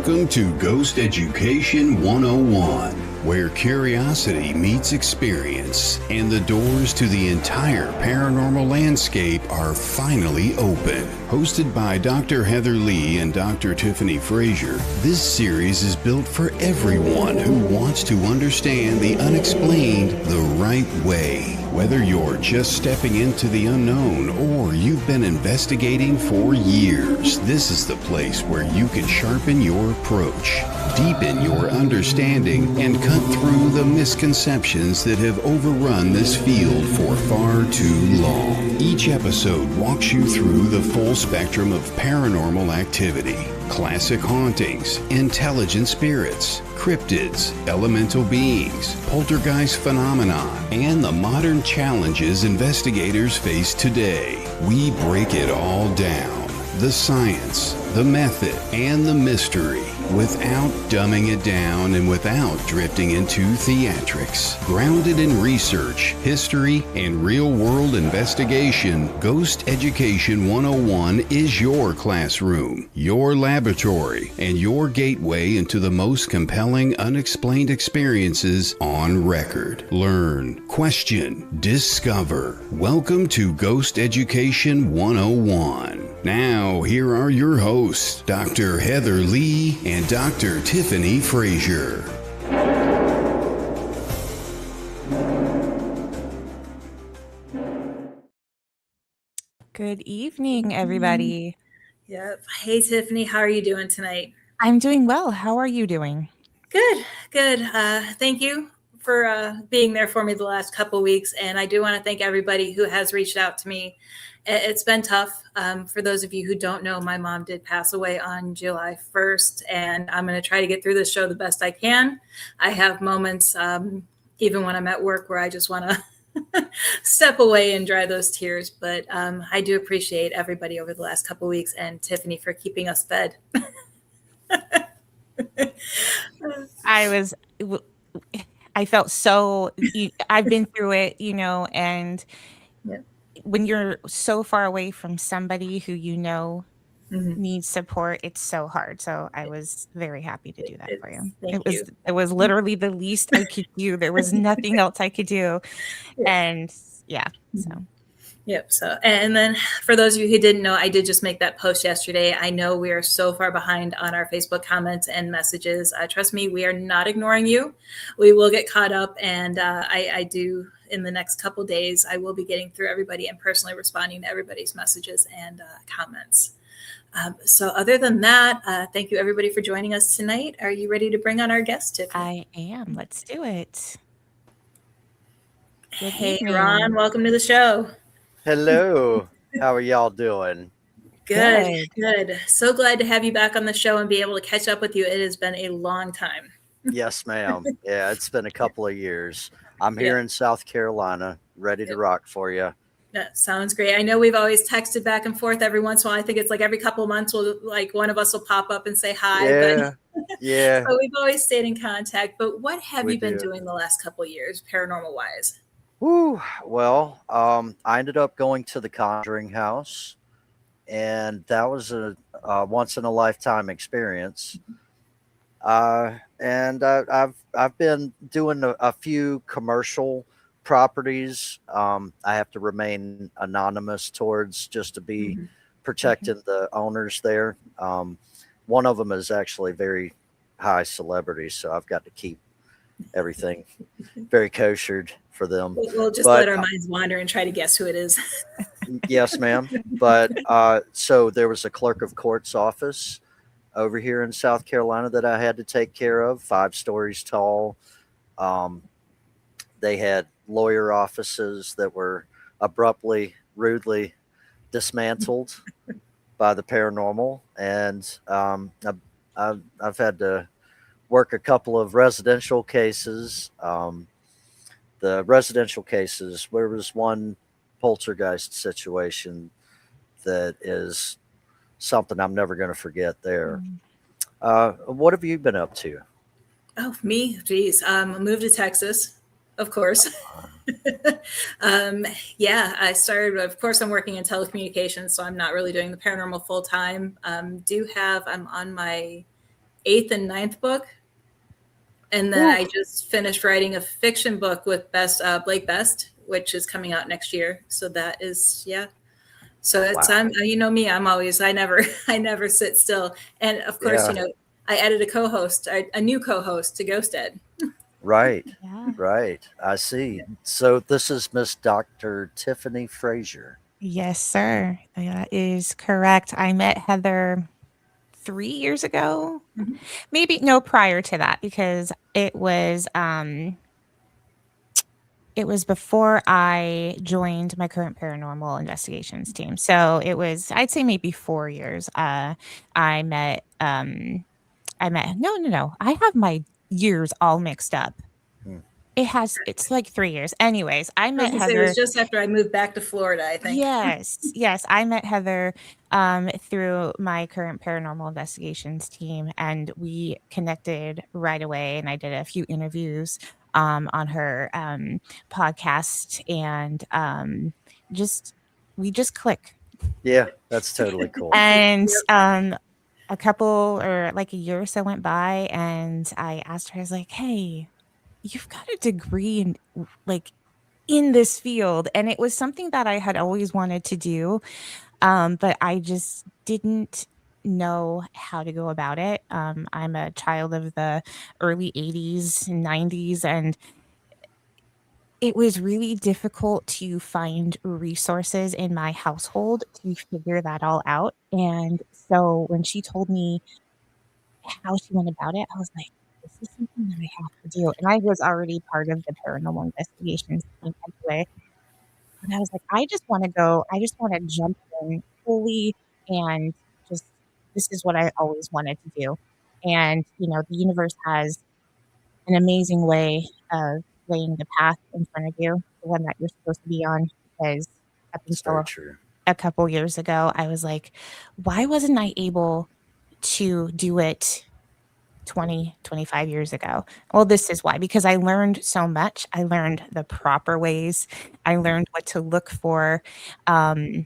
Welcome to Ghost Education 101, where curiosity meets experience and the doors to the entire paranormal landscape are finally open. Hosted by Dr. Heather Leigh and Dr. Tiffany Frazier, this series is built for everyone who wants to understand the unexplained the right way. Whether you're just stepping into the unknown or you've been investigating for years, this is the place where you can sharpen your approach, deepen your understanding, and cut through the misconceptions that have overrun this field for far too long. Each episode walks you through the full spectrum of paranormal activity. Classic hauntings, intelligent spirits, cryptids, elemental beings, poltergeist phenomena, and the modern challenges investigators face today. We break it all down. The science, the method, and the mystery, without dumbing it down and without drifting into theatrics. Grounded in research, history, and real-world investigation, Ghost Education 101 is your classroom, your laboratory, and your gateway into the most compelling unexplained experiences on record. Learn, question, discover. Welcome to Ghost Education 101. Now, here are your hosts, Dr. Heather Leigh and Dr. Tiffany Frazier. Good evening, everybody. Yep. Hey, Tiffany, how are you doing tonight? I'm doing well. How are you doing? Good. Thank you for being there for me the last couple of weeks. And I do want to thank everybody who has reached out to me. It's been tough. For those of you who don't know, my mom did pass away on July 1st, and I'm going to try to get through this show the best I can. I have moments, even when I'm at work, where I just want to step away and dry those tears. But I do appreciate everybody over the last couple of weeks, and Tiffany for keeping us fed. I felt so, I've been through it, and yeah. When you're so far away from somebody who needs support, it's so hard. So I was very happy to do that for you. It was literally the least I could do. There was nothing else I could do. Yeah. And yeah, so. Yep. So, and then for those of you who didn't know, I did just make that post yesterday. I know we are so far behind on our Facebook comments and messages. Trust me, we are not ignoring you. We will get caught up. And I do, in the next couple days, I will be getting through everybody and personally responding to everybody's messages and comments. So other than that, thank you everybody for joining us tonight. Are you ready to bring on our guest, Tiffany? I am. Let's do it. Hey, Ron, welcome to the show. Hello. How are y'all doing? Good. So glad to have you back on the show and be able to catch up with you. It has been a long time. Yes, ma'am. Yeah, it's been a couple of years. I'm here in South Carolina, ready to rock for you. That sounds great. I know we've always texted back and forth every once in a while. I think it's like every couple of months, one of us will pop up and say hi. Yeah. Yeah. So we've always stayed in contact. But what have you been doing the last couple of years, paranormal wise? Well, I ended up going to the Conjuring House, and that was a once in a lifetime experience. And I've been doing a few commercial properties. I have to remain anonymous towards, just to be protecting the owners there. One of them is actually very high celebrity, so I've got to keep everything very koshered for them. We'll just let our minds wander and try to guess who it is. Yes, ma'am. But so there was a clerk of court's office over here in South Carolina that I had to take care of, 5 stories tall. They had lawyer offices that were abruptly, rudely dismantled by the paranormal. And I've had to work a couple of residential cases. The residential cases, there was one poltergeist situation that is something I'm never going to forget there. What have you been up to? Oh, me? Geez. Moved to Texas, of course. I started, of course, I'm working in telecommunications, so I'm not really doing the paranormal full time. I'm on my 8th and 9th book. And then I just finished writing a fiction book with Blake Best, which is coming out next year. So that is, So it's, you know me, I never sit still. And of course, I added a new co-host to Ghosted. Right. Right. I see. So this is Miss Dr. Tiffany Frazier. Yes, sir. That is correct. I met Heather 3 years ago. Maybe no, prior to that, because it was before I joined my current paranormal investigations team. So it was, I'd say maybe 4 years. I met no. I have my years all mixed up. It's like 3 years. Anyways, I met Heather. It was just after I moved back to Florida, I think. Yes. I met Heather through my current paranormal investigations team, and we connected right away. And I did a few interviews on her podcast, and we just click. Yeah, that's totally cool. And a couple or like a year or so went by, and I asked her, I was like, hey, you've got a degree in this field. And it was something that I had always wanted to do, but I just didn't know how to go about it. I'm a child of the early 80s and 90s, and it was really difficult to find resources in my household to figure that all out. And so when she told me how she went about it, I was like, this is something that I have to do. And I was already part of the paranormal investigations team anyway. And I was like, I just want to jump in fully, and just, this is what I always wanted to do. And, the universe has an amazing way of laying the path in front of you, the one that you're supposed to be on, because up until a couple years ago, I was like, why wasn't I able to do it 20, 25 years ago? Well, this is why, because I learned so much. I learned the proper ways. I learned what to look for. I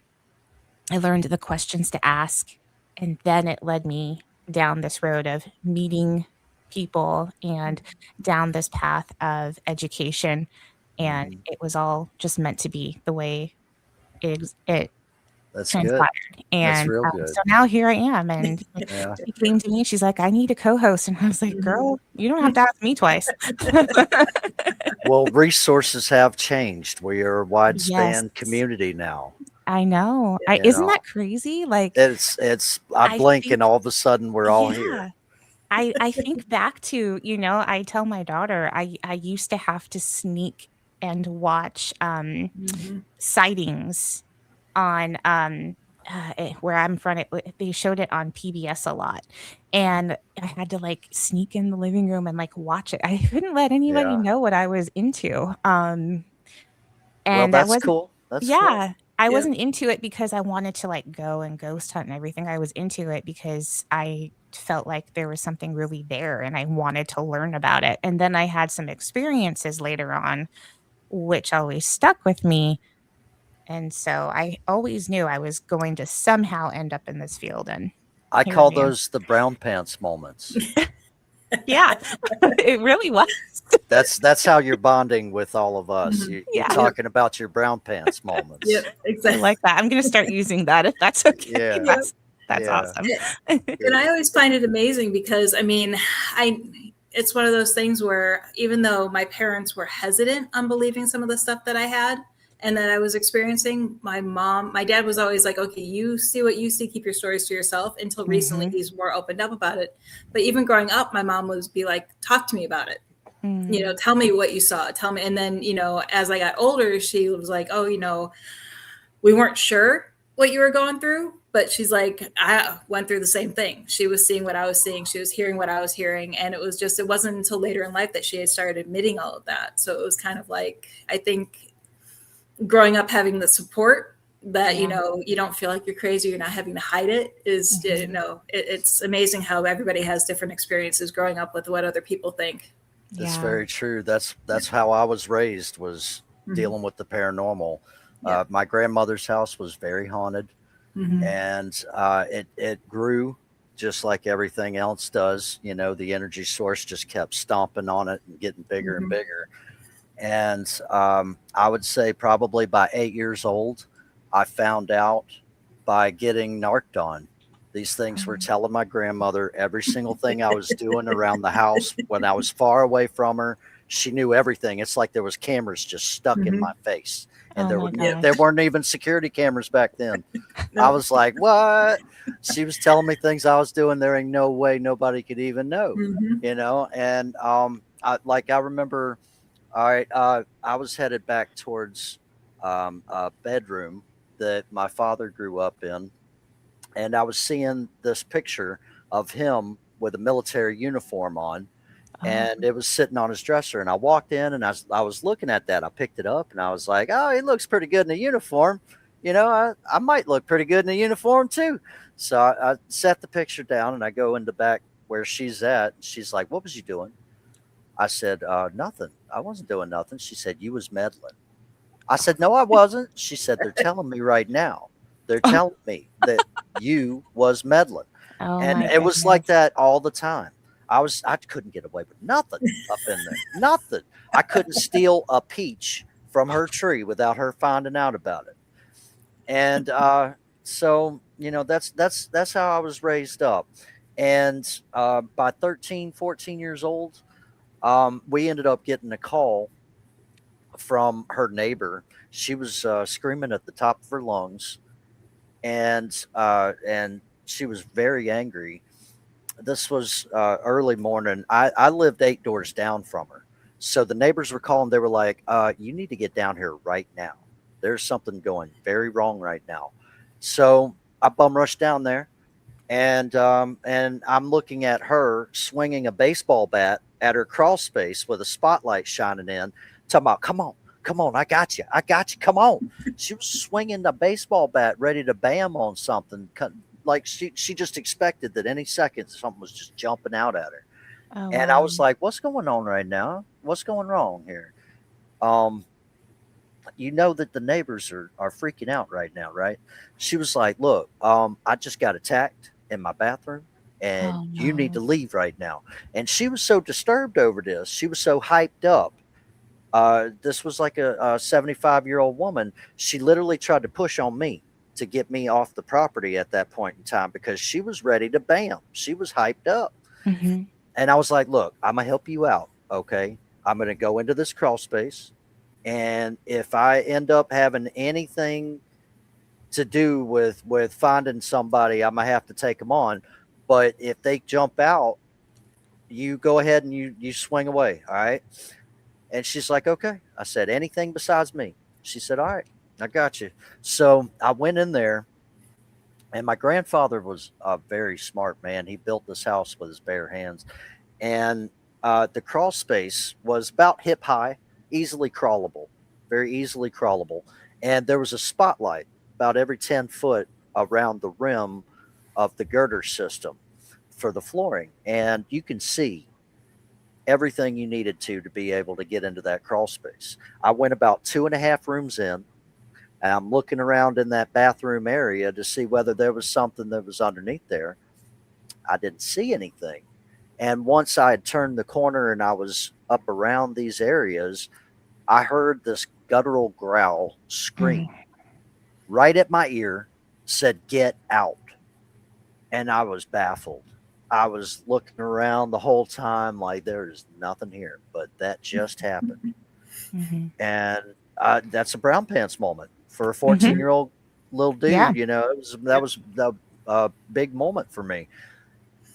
learned the questions to ask. And then it led me down this road of meeting people and down this path of education. And it was all just meant to be the way it That's transpired. good. And that's real good. So now here I am. And she came to me, she's like, I need a co-host. And I was like, girl, you don't have to ask me twice. Well, resources have changed. We are a wide span community now. I know. Isn't that crazy? Like, I blink and all of a sudden we're all here. I think back to, I tell my daughter, I used to have to sneak and watch sightings on where I'm from. They showed it on PBS a lot, and I had to sneak in the living room and watch it. I couldn't let anybody know what I was into. And that's cool. That's cool. I wasn't into it because I wanted to go and ghost hunt and everything. I was into it because I felt like there was something really there and I wanted to learn about it. And then I had some experiences later on, which always stuck with me. And so I always knew I was going to somehow end up in this field. And I call those the brown pants moments. Yeah, it really was. That's how you're bonding with all of us. You're talking about your brown pants moments. Yep, exactly. I like that. I'm going to start using that if that's okay. Yeah. That's awesome. And I always find it amazing because, it's one of those things where even though my parents were hesitant on believing some of the stuff that I had and that I was experiencing, my dad was always like, okay, you see what you see, keep your stories to yourself. Until recently, he's more opened up about it. But even growing up, my mom would be like, talk to me about it. Tell me what you saw. Tell me. And then, as I got older, she was like, oh, we weren't sure what you were going through. But she's like, I went through the same thing. She was seeing what I was seeing. She was hearing what I was hearing. And it wasn't until later in life that she had started admitting all of that. So it was kind of like, I think growing up, having the support that, you don't feel like you're crazy, you're not having to hide it is, it's amazing how everybody has different experiences growing up with what other people think. That's very true. That's how I was raised, was dealing with the paranormal. My grandmother's house was very haunted. And it grew just like everything else does. The energy source just kept stomping on it and getting bigger and bigger. And I would say probably by 8 years old, I found out by getting narked on. These things were telling my grandmother every single thing I was doing around the house when I was far away from her. She knew everything. It's like there was cameras just stuck in my face. And there weren't even security cameras back then. No. I was like, what? She was telling me things I was doing. There ain't no way nobody could even know, And I remember, all right, I was headed back towards a bedroom that my father grew up in. And I was seeing this picture of him with a military uniform on. And it was sitting on his dresser. And I walked in and I was looking at that. I picked it up and I was like, oh, he looks pretty good in a uniform. I might look pretty good in a uniform too. So I set the picture down and I go in the back where she's at. She's like, what was you doing? I said, nothing. I wasn't doing nothing. She said, you was meddling. I said, no, I wasn't. She said, they're telling me right now. They're telling me that you was meddling. And it was like that all the time. I couldn't get away with nothing up in there. Nothing. I couldn't steal a peach from her tree without her finding out about it. And so, that's how I was raised up. And by 13, 14 years old, we ended up getting a call from her neighbor. She was screaming at the top of her lungs, and she was very angry. This was early morning. I lived 8 doors down from her. So the neighbors were calling. They were like, you need to get down here right now. There's something going very wrong right now. So I bum rushed down there, and I'm looking at her swinging a baseball bat at her crawl space with a spotlight shining in, talking about, come on, I got you, come on. She was swinging the baseball bat ready to bam on something. Like she just expected that any second something was just jumping out at her. And I was like, what's going on right now? What's going wrong here? That the neighbors are freaking out right now, right? She was like, look, I just got attacked in my bathroom and you need to leave right now. And she was so disturbed over this. She was so hyped up. This was like a 75-year-old woman. She literally tried to push on me to get me off the property at that point in time because she was ready to bam. She was hyped up. Mm-hmm. And I was like, look, I'm going to help you out. Okay. I'm going to go into this crawl space. And if I end up having anything to do with finding somebody, I'm going to have to take them on. But if they jump out, you go ahead and you swing away. All right. And she's like, okay. I said, anything besides me. She said, all right, I got you. So I went in there, and my grandfather was a very smart man. He built this house with his bare hands. And the crawl space was about hip high, easily crawlable, very easily crawlable. And there was a spotlight about every 10 foot around the rim of the girder system for the flooring. And you can see everything you needed to be able to get into that crawl space. I went about 2.5 rooms in, and I'm looking around in that bathroom area to see whether there was something that was underneath there. I didn't see anything. And once I had turned the corner and I was up around these areas, I heard this guttural growl scream right at my ear, said, get out. And I was baffled. I was looking around the whole time like there's nothing here, but that just happened. Mm-hmm. And that's a brown pants moment for a 14-year-old little dude. Yeah. That was a big moment for me.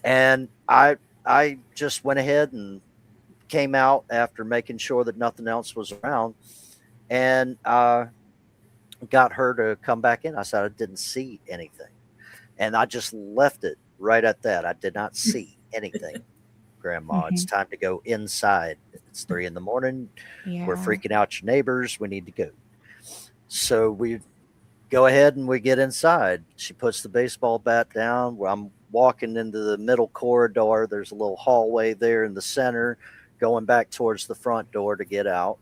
And I just went ahead and came out after making sure that nothing else was around, and got her to come back in. I said I didn't see anything, and I just left it right at that. I did not see anything. Grandma, it's time to go inside. It's 3 a.m. Yeah. We're freaking out your neighbors. We need to go. So we go ahead and we get inside. She puts the baseball bat down. I'm walking into the middle corridor. There's a little hallway there in the center, going back towards the front door to get out.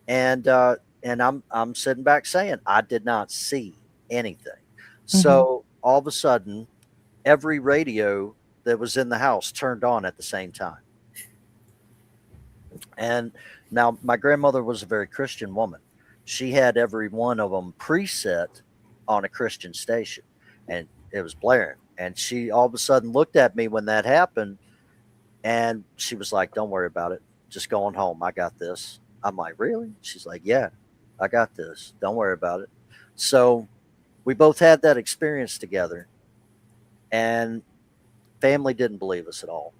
And I'm sitting back saying I did not see anything. So all of a sudden, every radio that was in the house turned on at the same time. And now my grandmother was a very Christian woman. She had every one of them preset on a Christian station, and it was blaring. And she all of a sudden looked at me when that happened, and she was like, "Don't worry about it. Just going home. I got this." I'm like, "Really?" She's like, "Yeah, I got this. Don't worry about it." So we both had that experience together, and family didn't believe us at all,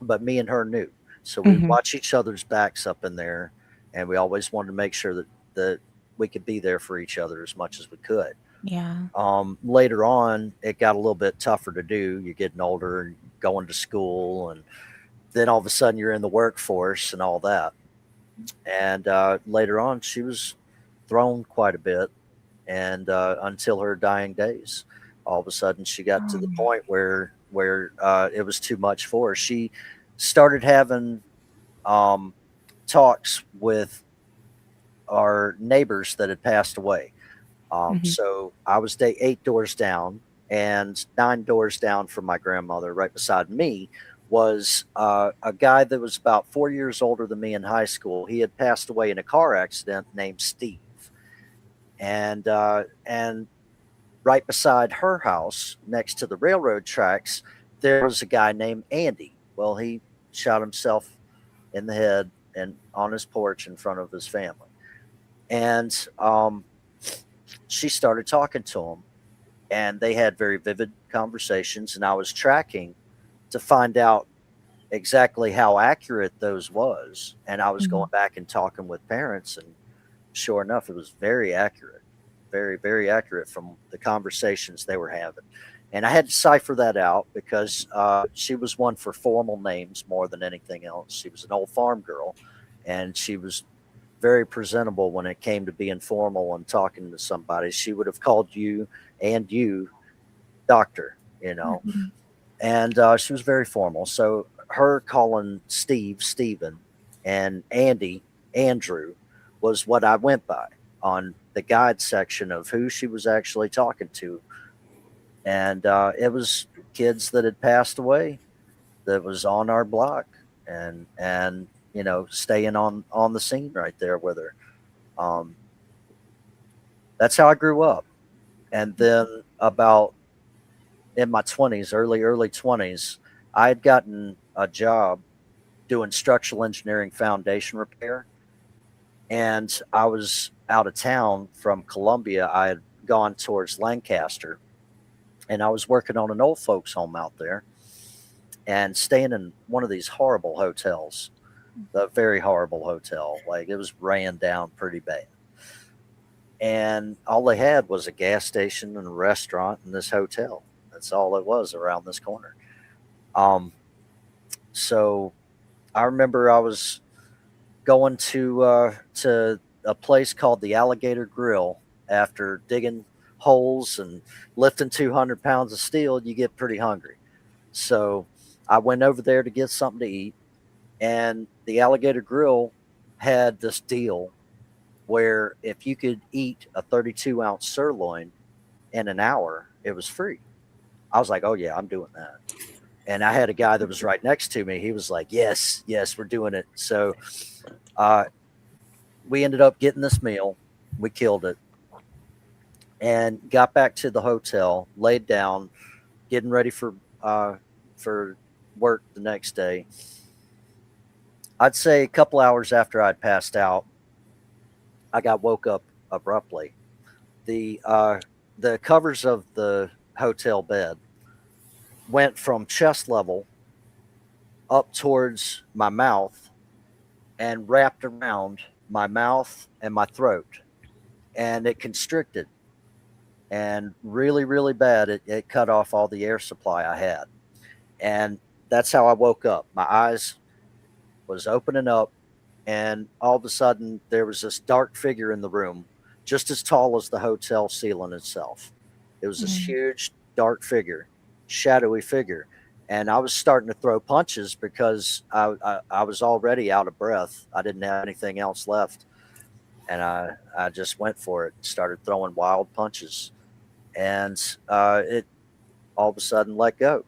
but me and her knew. So we Mm-hmm. watch each other's backs up in there, and we always wanted to make sure that we could be there for each other as much as we could. Yeah. Later on, it got a little bit tougher to do. You're getting older and going to school, and then all of a sudden you're in the workforce and all that. And later on, she was thrown quite a bit, and until her dying days, all of a sudden she got to the point where it was too much for her. She started having talks with our neighbors that had passed away. Mm-hmm. So I was 8 doors down, and 9 doors down from my grandmother, right beside me, was a guy that was about 4 years older than me in high school. He had passed away in a car accident named Steve. And right beside her house, next to the railroad tracks, there was a guy named Andy. Well, he shot himself in the head and on his porch in front of his family. And she started talking to him, and they had very vivid conversations. And I was tracking to find out exactly how accurate those was. And I was going back and talking with parents, and sure enough, it was very accurate, very, very accurate from the conversations they were having. And I had to cipher that out because she was one for formal names more than anything else. She was an old farm girl, and she was very presentable when it came to being formal and talking to somebody. She would have called you doctor, Mm-hmm. and she was very formal. So her calling Steve Stephen and Andy Andrew was what I went by on the guide section of who she was actually talking to. And it was kids that had passed away that was on our block, and staying on the scene right there with her. That's how I grew up. And then about in my 20s, early 20s, I had gotten a job doing structural engineering foundation repair. And I was out of town from Columbia. I had gone towards Lancaster, and I was working on an old folks home out there and staying in one of these horrible hotels, a very horrible hotel. Like, it was ran down pretty bad. And all they had was a gas station and a restaurant and this hotel. That's all it was around this corner. So I remember I was going to a place called the Alligator Grill. After digging holes and lifting 200 pounds of steel, you get pretty hungry. So I went over there to get something to eat, and the Alligator Grill had this deal where if you could eat a 32-ounce sirloin in an hour, it was free. I was like, "Oh yeah, I'm doing that." And I had a guy that was right next to me. He was like, yes, we're doing it. So we ended up getting this meal. We killed it and got back to the hotel, laid down, getting ready for work the next day. I'd say a couple hours after I'd passed out, I got woke up abruptly. The covers of the hotel bed went from chest level up towards my mouth and wrapped around my mouth and my throat, and it constricted, and really, really bad. It cut off all the air supply I had, and that's how I woke up. My eyes was opening up, and all of a sudden there was this dark figure in the room, just as tall as the hotel ceiling itself. It was this huge dark figure, shadowy figure. And I was starting to throw punches because I was already out of breath. I didn't have anything else left. And I just went for it and started throwing wild punches. And all of a sudden let go.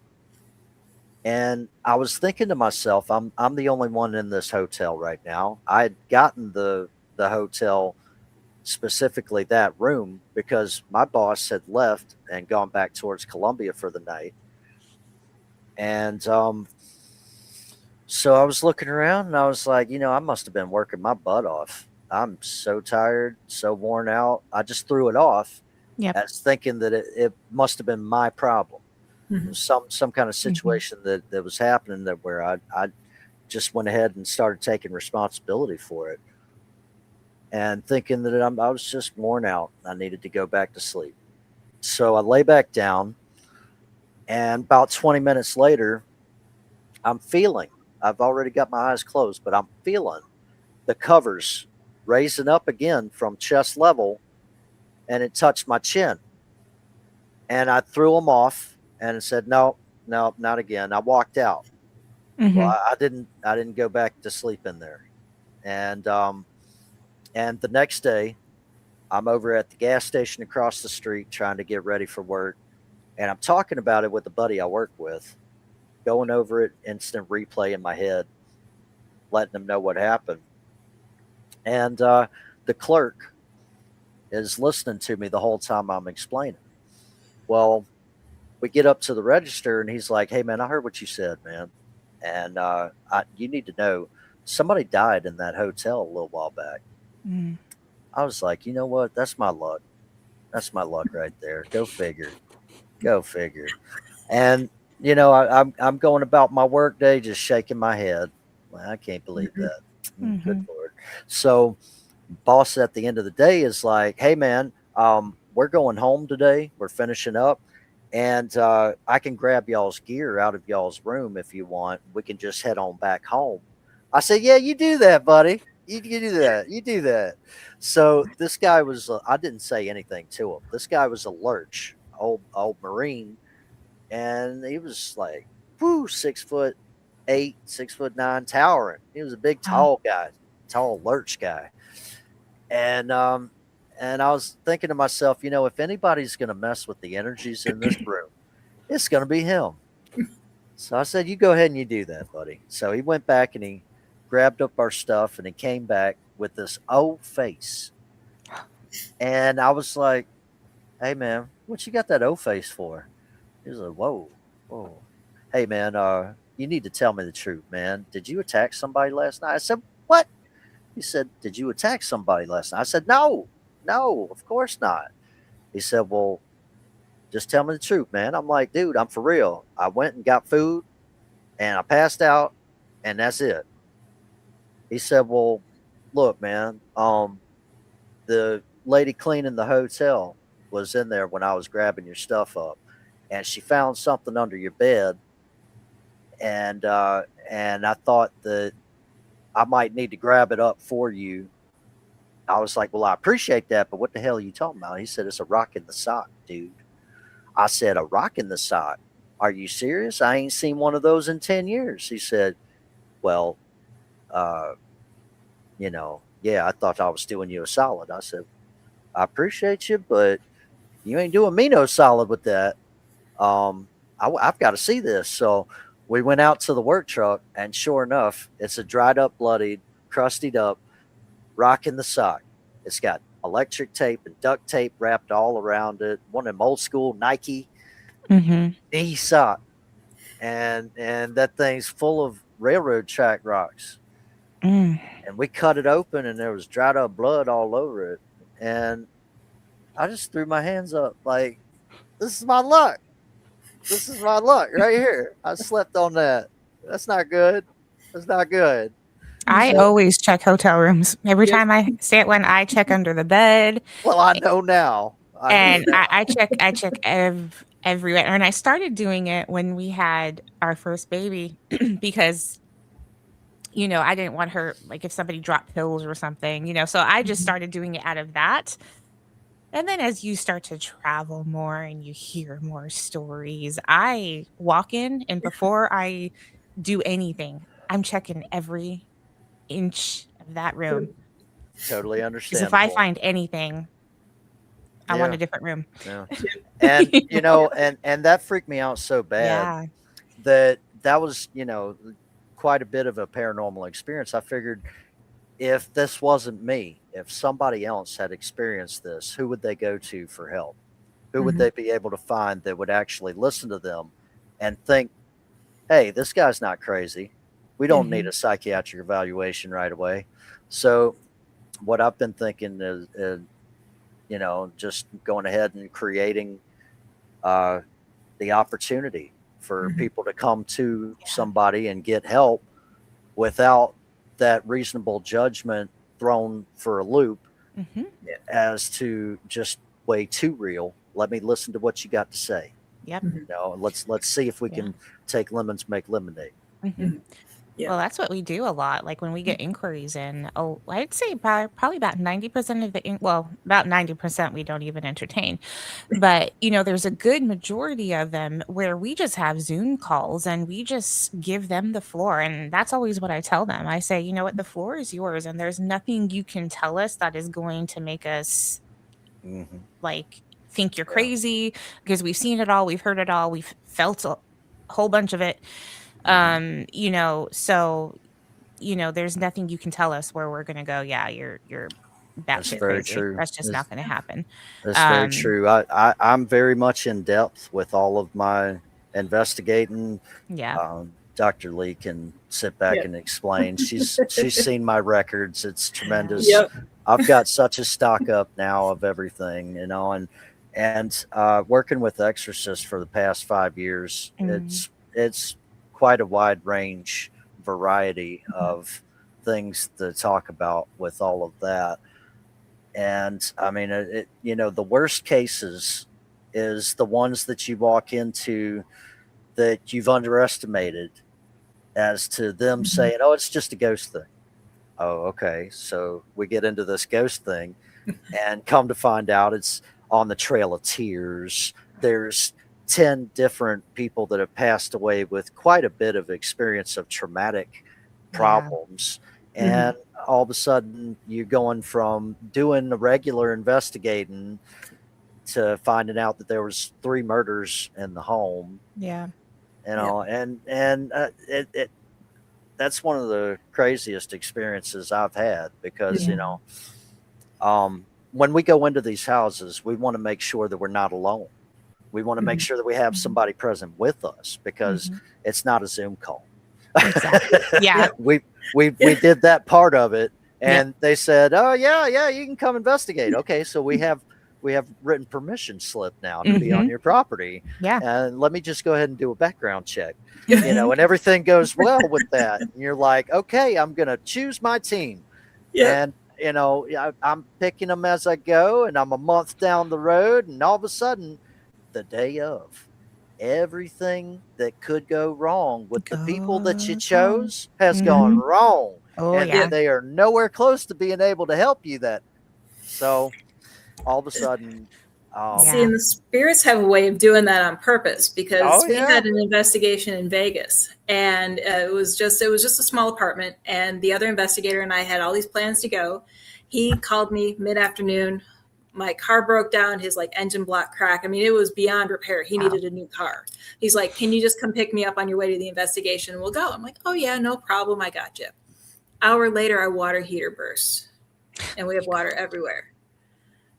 And I was thinking to myself, I'm the only one in this hotel right now. I had gotten the hotel, specifically that room, because my boss had left and gone back towards Columbia for the night. And so I was looking around and I was like, I must have been working my butt off. I'm so tired, so worn out. I just threw it off Yep. as thinking that it must have been my problem. It was some kind of Mm-hmm. situation that was happening, that where I just went ahead and started taking responsibility for it, and thinking that I was just worn out. I needed to go back to sleep. So I lay back down, and about 20 minutes later, I'm feeling, I've already got my eyes closed, but I'm feeling the covers raising up again from chest level, and it touched my chin. And I threw them off and said, no, no, not again. I walked out. Mm-hmm. Well, I didn't go back to sleep in there. And the next day, I'm over at the gas station across the street trying to get ready for work, and I'm talking about it with a buddy I work with, going over it, instant replay in my head, letting them know what happened. And the clerk is listening to me the whole time I'm explaining. Well, we get up to the register, and he's like, "Hey, man, I heard what you said, man, and you need to know somebody died in that hotel a little while back." Mm. I was like, you know what? That's my luck. That's my luck right there. Go figure. Go figure. And I'm going about my work day just shaking my head. Well, I can't believe that. Good Mm-hmm. Lord. So boss at the end of the day is like, "Hey, man, we're going home today. We're finishing up. And I can grab y'all's gear out of y'all's room if you want. We can just head on back home." I said, "Yeah, you do that, buddy. You do that. You do that." So this guy was, I didn't say anything to him. This guy was a lurch, old Marine. And he was like, whoo, 6'8", 6'9", towering. He was a big, Wow. tall guy, tall lurch guy. And I was thinking to myself, if anybody's going to mess with the energies in this room, it's going to be him. So I said, "You go ahead and you do that, buddy." So he went back and he grabbed up our stuff, and he came back with this old face. And I was like, "Hey, man, what you got that old face for?" He was like, "Whoa, whoa. Hey, man, you need to tell me the truth, man. Did you attack somebody last night?" I said, "What?" He said, "Did you attack somebody last night?" I said, "No, no, of course not." He said, "Well, just tell me the truth, man." I'm like, "Dude, I'm for real. I went and got food and I passed out, and that's it." He said, "Well, look, man, the lady cleaning the hotel was in there when I was grabbing your stuff up, and she found something under your bed, and I thought that I might need to grab it up for you." I was like, "Well, I appreciate that, but what the hell are you talking about?" He said, "It's a rock in the sock, dude." I said, "A rock in the sock? Are you serious? I ain't seen one of those in 10 years." He said, "Well, uh, yeah, I thought I was doing you a solid." I said, "I appreciate you, but you ain't doing me no solid with that. I've got to see this." So we went out to the work truck, and sure enough, it's a dried up, bloodied, crusted up rock in the sock. It's got electric tape and duct tape wrapped all around it. One of them old school Nike Mm-hmm. knee sock, and that thing's full of railroad track rocks. Mm. And we cut it open, and there was dried up blood all over it. And I just threw my hands up like, "This is my luck. This is my luck right here. I slept on that. That's not good. That's not good." I So, always check hotel rooms. Every yeah, time I stay at one, I check under the bed, well, I know now. I know and now. I check everywhere. And I started doing it when we had our first baby because I didn't want her, like, if somebody dropped pills or something, so I just started doing it out of that. And then as you start to travel more and you hear more stories, I walk in, and before I do anything, I'm checking every inch of that room. Totally Because if I understandable. find anything, I want a different room. Yeah. And, you know, and that freaked me out so bad that was, you know, quite a bit of a paranormal experience. I figured if this wasn't me, if somebody else had experienced this, who would they go to for help? Who would they be able to find that would actually listen to them and think, hey, this guy's not crazy. We don't need a psychiatric evaluation right away. So what I've been thinking is you know, just going ahead and creating the opportunity for people to come to somebody and get help without that reasonable judgment thrown for a loop as to just way too real. Let me listen to what you got to say. Yep. You know, let's see if we can take lemons, make lemonade. Yeah. Well, that's what we do a lot. Like when we get inquiries in, I'd say probably about 90% of about 90% we don't even entertain. But, you know, there's a good majority of them where we just have Zoom calls and we just give them the floor. And that's always what I tell them. I say, you know what, the floor is yours and there's nothing you can tell us that is going to make us like think you're crazy, because we've seen it all, we've heard it all, we've felt a whole bunch of it. You know, so, you know, there's nothing you can tell us where we're going to go, yeah, you're That's batshit very crazy. true. That's just not going to happen. That's very true. I'm very much in depth with all of my investigating. Dr. Leigh can sit back and explain. She's seen my records. It's tremendous. I've got such a stock up now of everything, you know, and working with exorcists for the past 5 years, it's quite a wide range variety of things to talk about with all of that. And I mean, you know, the worst cases is the ones that you walk into that you've underestimated as to them saying, oh, it's just a ghost thing. Oh, okay. So we get into this ghost thing and come to find out it's on the Trail of Tears. There's 10 different people that have passed away with quite a bit of experience of traumatic problems. And all of a sudden you're going from doing the regular investigating to finding out that there was 3 murders in the home. You know, and that's one of the craziest experiences I've had because, you know, when we go into these houses, we want to make sure that we're not alone. We want to make sure that we have somebody present with us because it's not a Zoom call. Exactly. Yeah. we did that part of it and they said, oh yeah, you can come investigate. Okay. So we have written permission slip now to be on your property. And let me just go ahead and do a background check, you know, and everything goes well with that. And you're like, okay, I'm going to choose my team. And, you know, I'm picking them as I go and I'm a month down the road and all of a sudden the day of, everything that could go wrong with the people that you chose has gone wrong. And they are nowhere close to being able to help you so all of a sudden see, and the spirits have a way of doing that on purpose because we had an investigation in Vegas and it was just a small apartment and the other investigator and I had all these plans to go. He called me mid-afternoon. My car broke down, his like engine block cracked. I mean, it was beyond repair. He needed a new car. He's like, can you just come pick me up on your way to the investigation? We'll go. I'm like, oh yeah, no problem. I got you. Hour later, our water heater burst and we have water everywhere.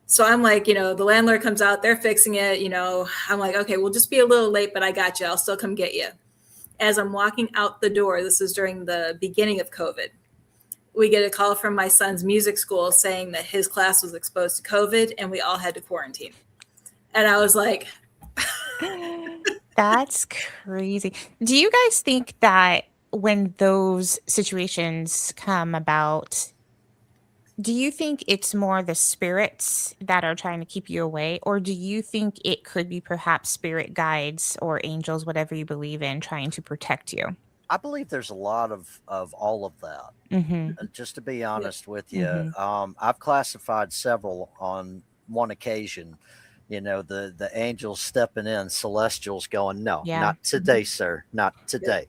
So I'm like, you know, the landlord comes out, they're fixing it. You know, I'm like, okay, we'll just be a little late, but I got you. I'll still come get you. As I'm walking out the door, this is during the beginning of COVID. We get a call from my son's music school saying that his class was exposed to COVID and we all had to quarantine. And I was like, that's crazy. Do you guys think that when those situations come about, do you think it's more the spirits that are trying to keep you away? Or do you think it could be perhaps spirit guides or angels, whatever you believe in, trying to protect you? I believe there's a lot of all of that. Just to be honest with you, I've classified several on one occasion. You know, the angels stepping in, celestials going, no, not today, sir, not today.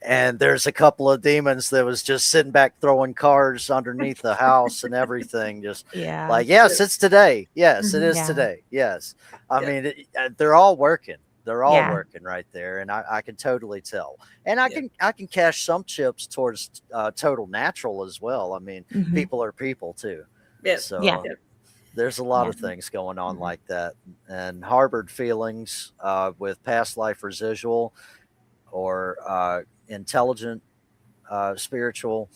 and there's a couple of demons that was just sitting back throwing cars underneath the house and everything, just Yeah. yes, it's today. Yes, it is Yeah. today. Yes. I mean, they're all working. They're all Yeah. working right there, and I can totally tell. And I can cash some chips towards total natural as well. I mean, people are people too. Yeah. So there's a lot of things going on like that, and harbored feelings with past life residual or intelligent spiritual.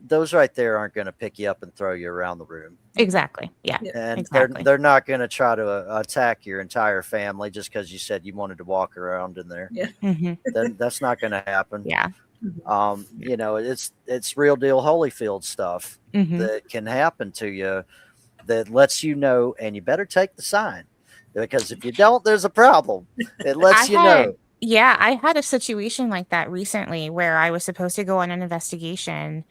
Those right there aren't going to pick you up and throw you around the room. Exactly. Yeah. And exactly. they're not going to try to attack your entire family just because you said you wanted to walk around in there. Yeah. Then that's not going to happen. Yeah. You know, it's real deal Holyfield stuff Mhm. that can happen to you that lets you know, and you better take the sign, because if you don't, there's a problem. It lets you know. Yeah, I had a situation like that recently where I was supposed to go on an investigation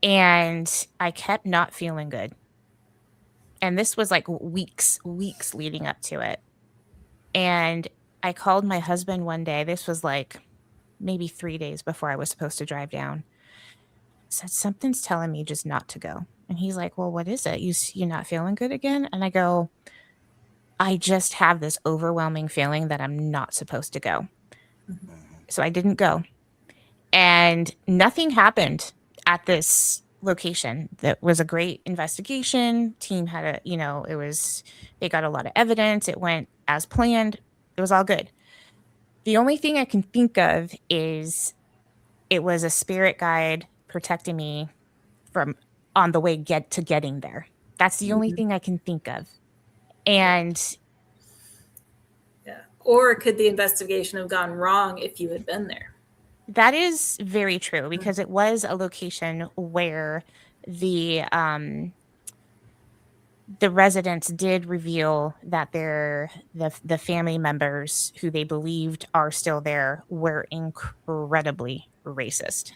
and I kept not feeling good. And this was like weeks leading up to it. And I called my husband one day. This was like maybe 3 days before I was supposed to drive down. Said, something's telling me just not to go. And he's like, well, what is it? You're not feeling good again? And I go, I just have this overwhelming feeling that I'm not supposed to go. So I didn't go. And nothing happened at this location. That was a great investigation. Team had they got a lot of evidence. It went as planned. It was all good. The only thing I can think of is it was a spirit guide protecting me from on the way getting there. That's the only thing I can think of. And or could the investigation have gone wrong if you had been there? That is very true, because it was a location where the residents did reveal that the family members who they believed are still there were incredibly racist.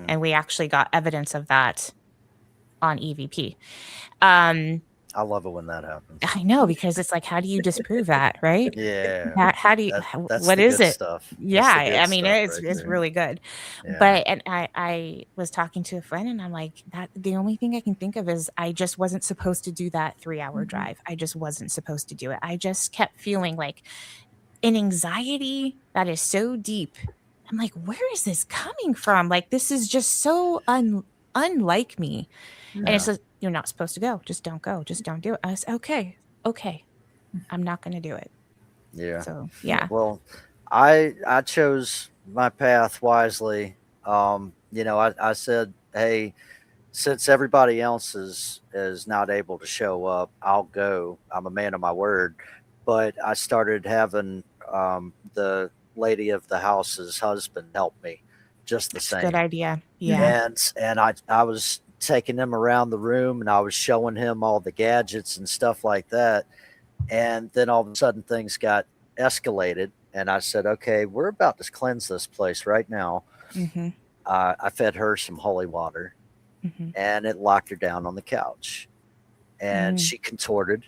And we actually got evidence of that on EVP. I love it when that happens. I know, because it's like, how do you disprove that, right? Yeah. How do you? That's What the is good it? stuff. Yeah, I mean, it's right really good. Yeah. But and I was talking to a friend, and I'm like, that the only thing I can think of is I just wasn't supposed to do that 3-hour drive. I just wasn't supposed to do it. I just kept feeling like an anxiety that is so deep. I'm like, where is this coming from? Like, this is just so unlike me. And it says, you're not supposed to go. Just don't go. Just don't do it. I was okay. I'm not going to do it. Yeah. So, yeah. Well, I chose my path wisely. You know, I said, hey, since everybody else is not able to show up, I'll go. I'm a man of my word. But I started having the lady of the house's husband help me just the same. Good idea. Yeah. And I was taking him around the room, and I was showing him all the gadgets and stuff like that. And then all of a sudden things got escalated, and I said, okay, we're about to cleanse this place right now. I fed her some holy water, and it locked her down on the couch, and she contorted.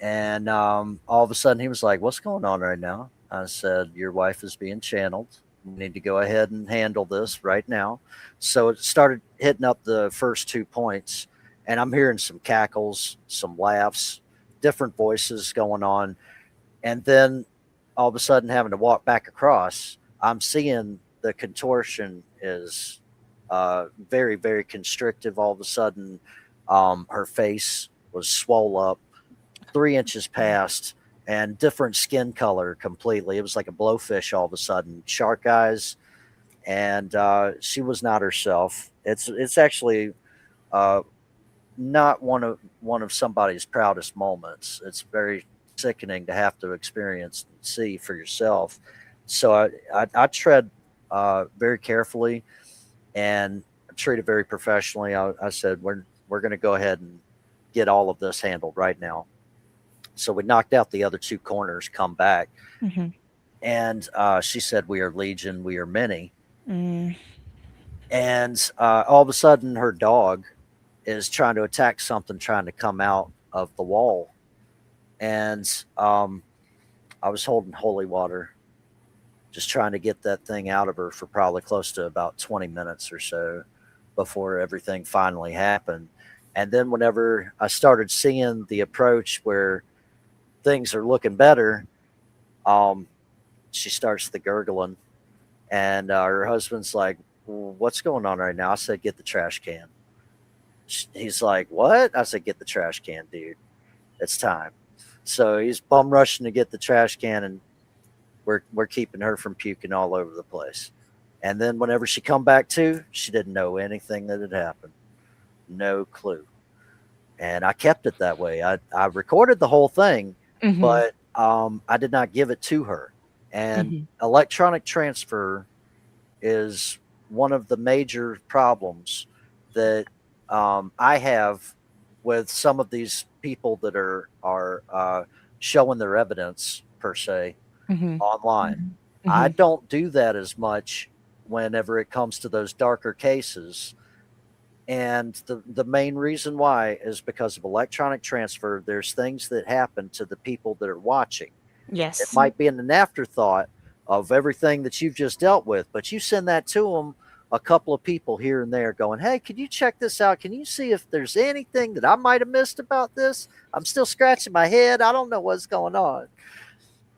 And all of a sudden he was like, what's going on right now? I said, your wife is being channeled. We need to go ahead and handle this right now. So it started hitting up the first 2 points, and I'm hearing some cackles, some laughs, different voices going on. And then all of a sudden, having to walk back across, I'm seeing the contortion is very, very constrictive. All of a sudden, her face was swole up 3 inches past, and different skin color completely. It was like a blowfish all of a sudden, shark eyes, and she was not herself. It's actually not one of somebody's proudest moments. It's very sickening to have to experience and see for yourself. So I tread very carefully and treat it very professionally. I said, we're going to go ahead and get all of this handled right now. So we knocked out the other 2 corners, come back. And she said, we are legion, we are many. And all of a sudden her dog is trying to attack something, trying to come out of the wall. And I was holding holy water, just trying to get that thing out of her for probably close to about 20 minutes or so before everything finally happened. And then whenever I started seeing the approach where things are looking better, she starts the gurgling, and her husband's like, "What's going on right now?" I said, "Get the trash can." He's like, "What?" I said, "Get the trash can, dude. It's time." So he's bum rushing to get the trash can, and we're keeping her from puking all over the place. And then whenever she come back to, she didn't know anything that had happened. No clue. And I kept it that way. I recorded the whole thing, but I did not give it to her. And electronic transfer is one of the major problems that I have with some of these people that are showing their evidence per se online. I don't do that as much whenever it comes to those darker cases. And the main reason why is because of electronic transfer. There's things that happen to the people that are watching. Yes. It might be an afterthought of everything that you've just dealt with, but you send that to them, a couple of people here and there going, "Hey, can you check this out? Can you see if there's anything that I might have missed about this? I'm still scratching my head. I don't know what's going on."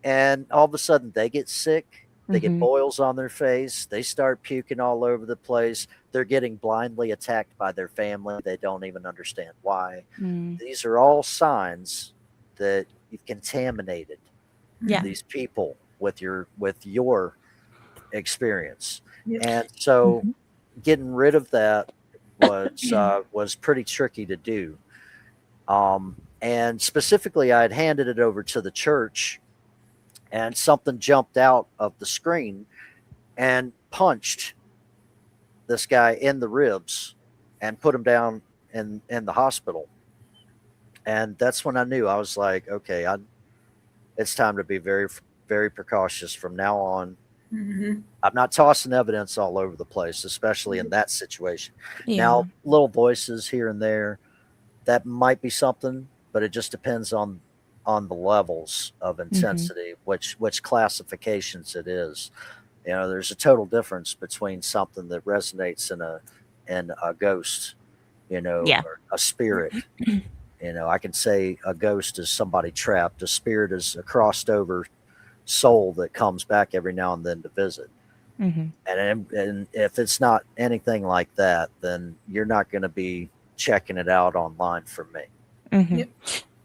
And all of a sudden they get sick. They get boils on their face. They start puking all over the place. They're getting blindly attacked by their family. They don't even understand why. These are all signs that you've contaminated these people with your experience. And so getting rid of that was pretty tricky to do. And specifically, I had handed it over to the church, and something jumped out of the screen and punched this guy in the ribs and put him down in the hospital. And that's when I knew. I was like, okay, it's time to be very, very precautious from now on. I'm not tossing evidence all over the place, especially in that situation. Now, little voices here and there, that might be something, but it just depends on the levels of intensity, which classifications it is. You know, there's a total difference between something that resonates in a ghost, you know, or a spirit. You know, I can say a ghost is somebody trapped. A spirit is a crossed over soul that comes back every now and then to visit. And if it's not anything like that, then you're not going to be checking it out online for me.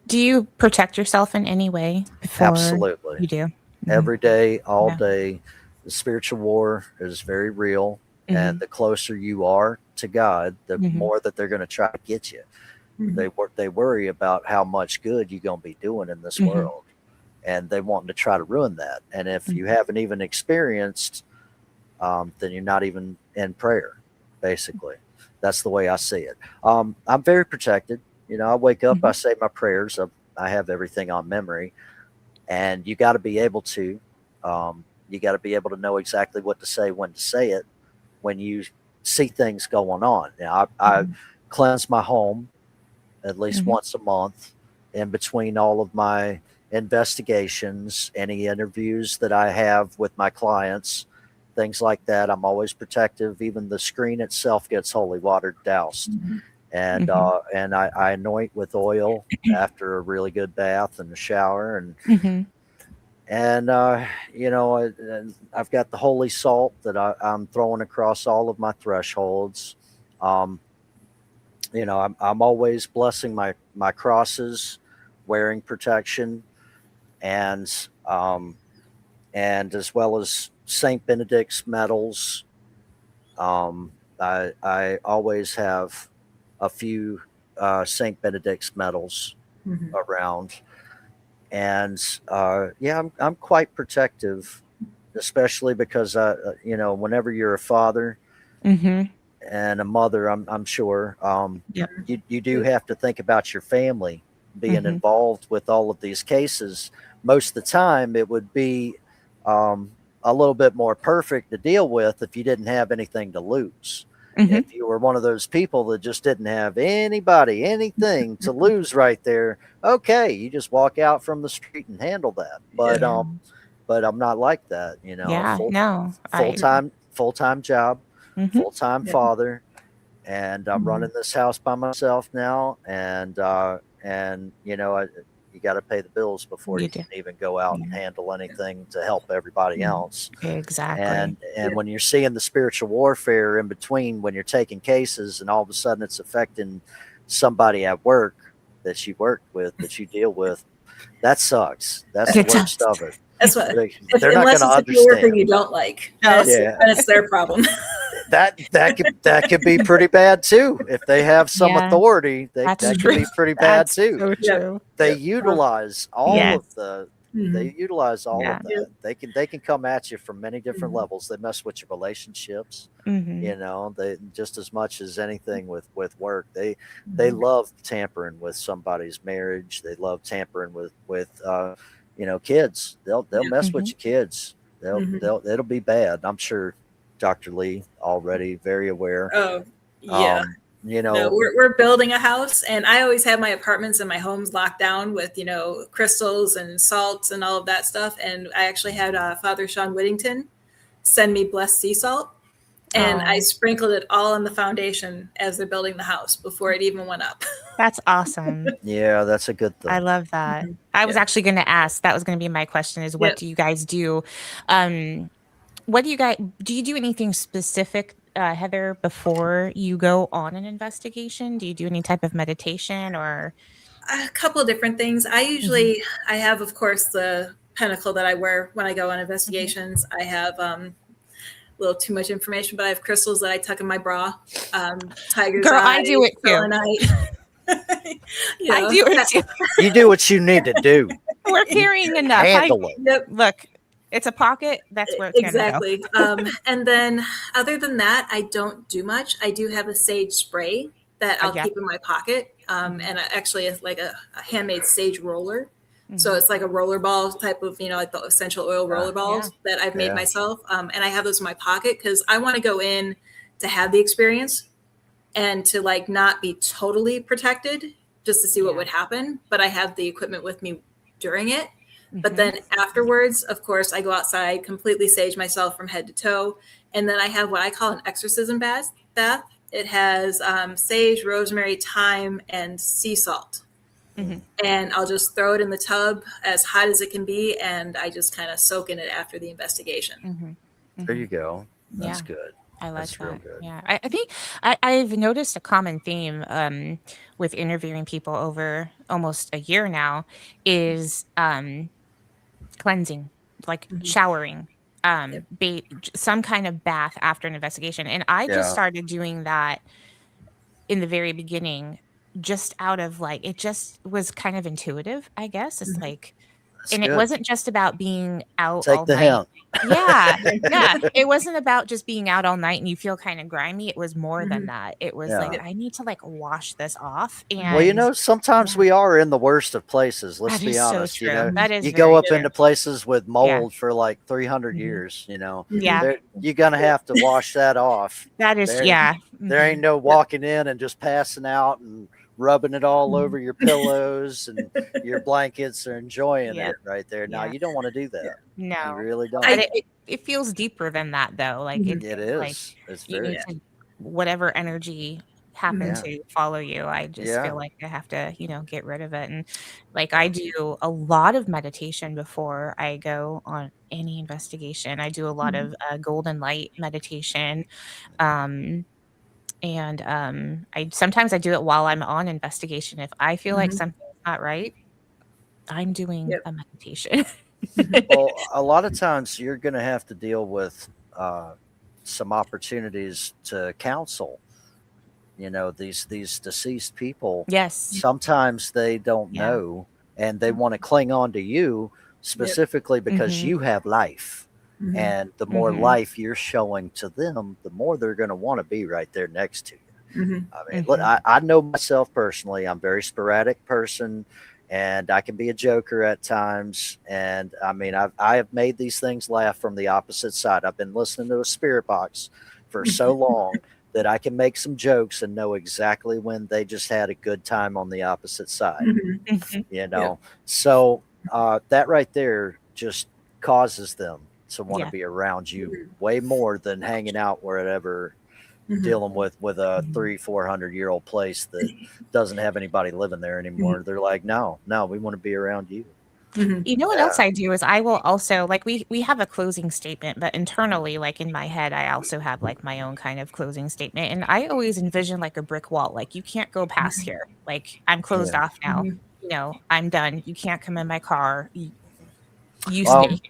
Do you protect yourself in any way? Absolutely. You do? Every day, all day. The spiritual war is very real. And the closer you are to God, the more that they're going to try to get you. They worry about how much good you're going to be doing in this world. And they want to try to ruin that. And if you haven't even experienced, then you're not even in prayer, basically. That's the way I see it. I'm very protected. You know, I wake up, I say my prayers. I have everything on memory. And you got to be able to, know exactly what to say, when to say it, when you see things going on. Now, I cleanse my home at least once a month in between all of my investigations, any interviews that I have with my clients, things like that. I'm always protective. Even the screen itself gets holy water doused. And I anoint with oil after a really good bath and a shower. And you know, I've got the holy salt that I'm throwing across all of my thresholds. You know, I'm always blessing my crosses, wearing protection, and as well as Saint Benedict's medals. I always have a few Saint Benedict's medals around, and I'm quite protective, especially because you know, whenever you're a father and a mother, I'm sure you do have to think about your family being involved with all of these cases. Most of the time, it would be a little bit more perfect to deal with if you didn't have anything to lose. If you were one of those people that just didn't have anything to lose right there, okay, you just walk out from the street and handle that. But but I'm not like that. Yeah, no, Full-time job, Mhm. full-time father, and I'm running this house by myself now. And you got to pay the bills before You you do. can even go out and handle anything to help everybody else. Exactly. And when you're seeing the spiritual warfare in between, when you're taking cases and all of a sudden it's affecting somebody at work that you work with, that you deal with, that sucks. That's the worst of it. That's what they're not going to unless it's a coworker you don't like. Then it's their problem. that could be pretty bad too. If they have some authority, that could be pretty bad too. So true. They utilize all of the. Mhm. They utilize all of that. Yep. They can come at you from many different levels. They mess with your relationships. Mhm. They just as much as anything with work. They love tampering with somebody's marriage. They love tampering with kids. They'll mess with your kids. It'll be bad. I'm sure Dr. Leigh already very aware. Oh, yeah. No, we're building a house, and I always have my apartments and my homes locked down with, crystals and salts and all of that stuff. And I actually had Father Sean Whittington send me blessed sea salt, and I sprinkled it all on the foundation as they're building the house before it even went up. That's awesome. Yeah, that's a good thing. I love that. I was actually going to ask, that was going to be my question, is what do you guys do? Do you do anything specific, Heather, before you go on an investigation? Do you do any type of meditation or? A couple of different things. I have, of course, the pentacle that I wear when I go on investigations. I have a little too much information, but I have crystals that I tuck in my bra. Tiger's Girl, eye, I do it too. selenite. I do it too. You do what you need to do. We're carrying enough. Handle it. Yep. Look, it's a pocket. That's where it's exactly. Go. And then other than that, I don't do much. I do have a sage spray that I'll keep in my pocket. And actually it's like a handmade sage roller. So it's like a roller ball type of, like the essential oil roller balls that I've made myself. And I have those in my pocket because I want to go in to have the experience and to not be totally protected, just to see what would happen. But I have the equipment with me during it. But then afterwards, of course, I go outside, completely sage myself from head to toe. And then I have what I call an exorcism bath. It has sage, rosemary, thyme, and sea salt. And I'll just throw it in the tub as hot as it can be. And I just kind of soak in it after the investigation. There you go. That's good. I like That's that. real good. Yeah, I think I've noticed a common theme with interviewing people over almost a year now is cleansing, like showering, some kind of bath after an investigation. And I just started doing that in the very beginning, just out of it just was kind of intuitive, I guess. It's it wasn't just about being out all the night. hint. Yeah. It wasn't about just being out all night and you feel kind of grimy. It was more than that. It was I need to wash this off. And well, sometimes we are in the worst of places. Let's be honest. So true. That is you go up true. into places with mold for 300 years. Yeah. You're gonna have to wash that off. That is There ain't no walking in and just passing out and rubbing it all over your pillows and your blankets or enjoying it right there. Now you don't want to do that. No, you really don't. It feels deeper than that though. It is. It's very whatever energy happened to follow you. I just feel like I have to, get rid of it. And I do a lot of meditation before I go on any investigation. I do a lot of golden light meditation. And I sometimes I do it while I'm on investigation. If I feel like something's not right, I'm doing a meditation. Well, a lot of times you're going to have to deal with some opportunities to counsel. These deceased people. Yes. Sometimes they don't know, and they want to cling on to you specifically because you have life. And the more life you're showing to them, the more they're going to want to be right there next to you. I mean, look, I know myself personally. I'm a very sporadic person, and I can be a joker at times. And I mean, I have made these things laugh from the opposite side. I've been listening to a spirit box for so long that I can make some jokes and know exactly when they just had a good time on the opposite side. So that right there just causes them to want to Yeah. be around you way more than hanging out wherever, dealing with a 300-400-year-old place that doesn't have anybody living there anymore. They're like, no, we want to be around you. You know what else I do is I will also, like, we have a closing statement, but internally, like in my head, I also have like my own kind of closing statement. And I always envision like a brick wall, like you can't go past here. Like I'm closed off now. You know, I'm done. You can't come in my car. You stay here.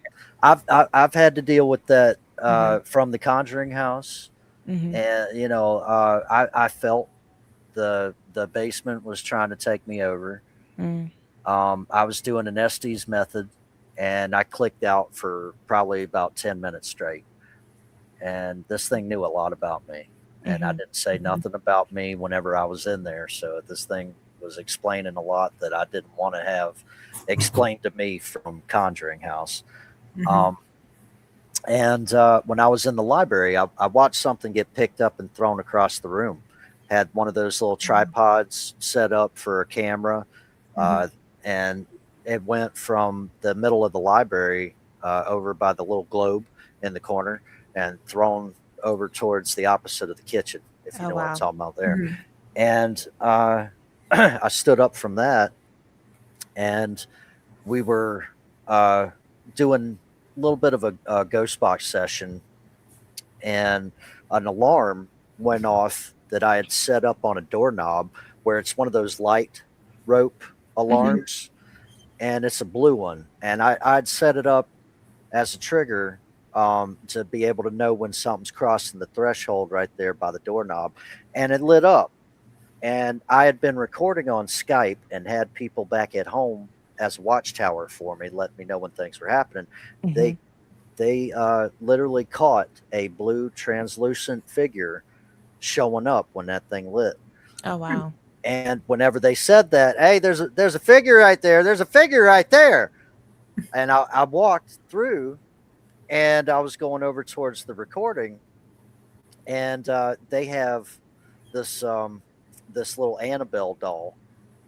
I've had to deal with that from the Conjuring house, and you know, I felt the basement was trying to take me over. I was doing an Estes method, and I clicked out for probably about 10 minutes straight. And this thing knew a lot about me, and I didn't say nothing about me whenever I was in there. So this thing was explaining a lot that I didn't want to have explained to me from Conjuring house. And when I was in the library, I watched something get picked up and thrown across the room. Had one of those little tripods set up for a camera, and it went from the middle of the library over by the little globe in the corner and thrown over towards the opposite of the kitchen, if you know what I'm talking about there. And I stood up from that, and we were doing a little bit of a ghost box session, and an alarm went off that I had set up on a doorknob where it's one of those light rope alarms, and it's a blue one. And I'd set it up as a trigger to be able to know when something's crossing the threshold right there by the doorknob, and it lit up. And I had been recording on Skype and had people back at home as a watchtower for me, let me know when things were happening. They literally caught a blue translucent figure showing up when that thing lit. Oh wow. And whenever they said that, hey, there's a figure right there, there's a figure right there, and I walked through, and I was going over towards the recording, and they have this this little Annabelle doll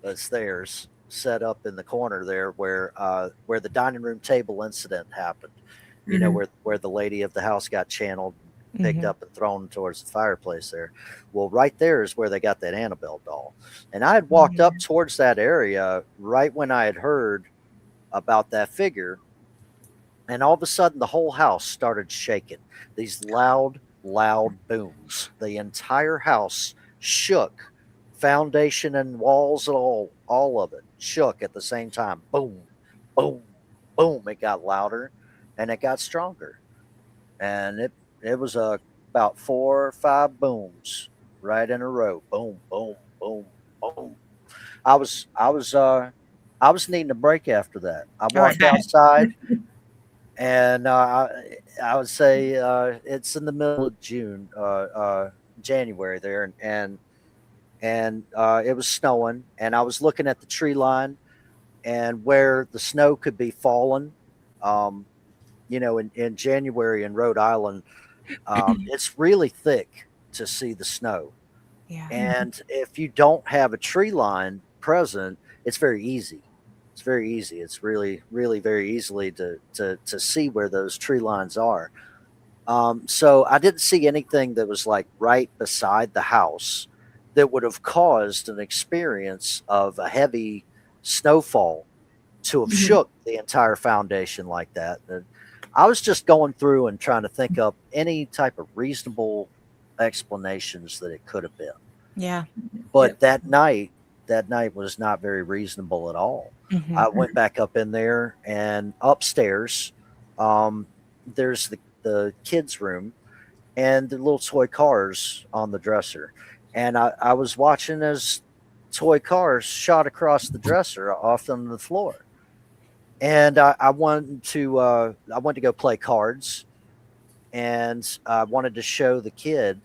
that's theirs set up in the corner there where the dining room table incident happened. You know, where the lady of the house got channeled, picked up and thrown towards the fireplace there. Well, right there is where they got that Annabelle doll. And I had walked up towards that area right when I had heard about that figure. And all of a sudden, the whole house started shaking. These loud booms. The entire house shook. Foundation and walls, all of it shook at the same time. Boom, boom, boom. It got louder and it got stronger. And it was about 4 or 5 booms right in a row. Boom, boom, boom, boom. I was needing a break after that. I walked outside, and I would say it's in the middle of June, January there, and it was snowing, and I was looking at the tree line and where the snow could be falling. You know, in January in Rhode Island, it's really thick to see the snow. Yeah. And if you don't have a tree line present, it's very easy. It's very easy. It's really, really very easily to see where those tree lines are. So I didn't see anything that was like right beside the house that would have caused an experience of a heavy snowfall to have shook the entire foundation like that. And I was just going through and trying to think up any type of reasonable explanations that it could have been. Yeah. But that night was not very reasonable at all. I went back up in there, and upstairs, there's the kids' room and the little toy cars on the dresser. And I was watching as toy cars shot across the dresser off on the floor. And I wanted to go play cards, and I wanted to show the kid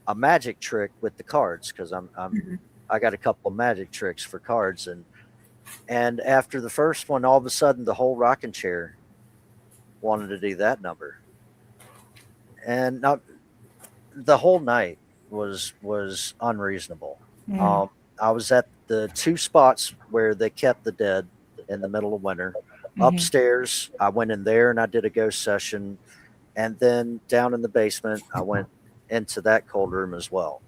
a magic trick with the cards, because I got a couple of magic tricks for cards, and after the first one, all of a sudden the whole rocking chair wanted to do that number, and the whole night was unreasonable. I was at the 2 spots where they kept the dead in the middle of winter. Upstairs, I went in there and I did a ghost session. And then down in the basement, I went into that cold room as well.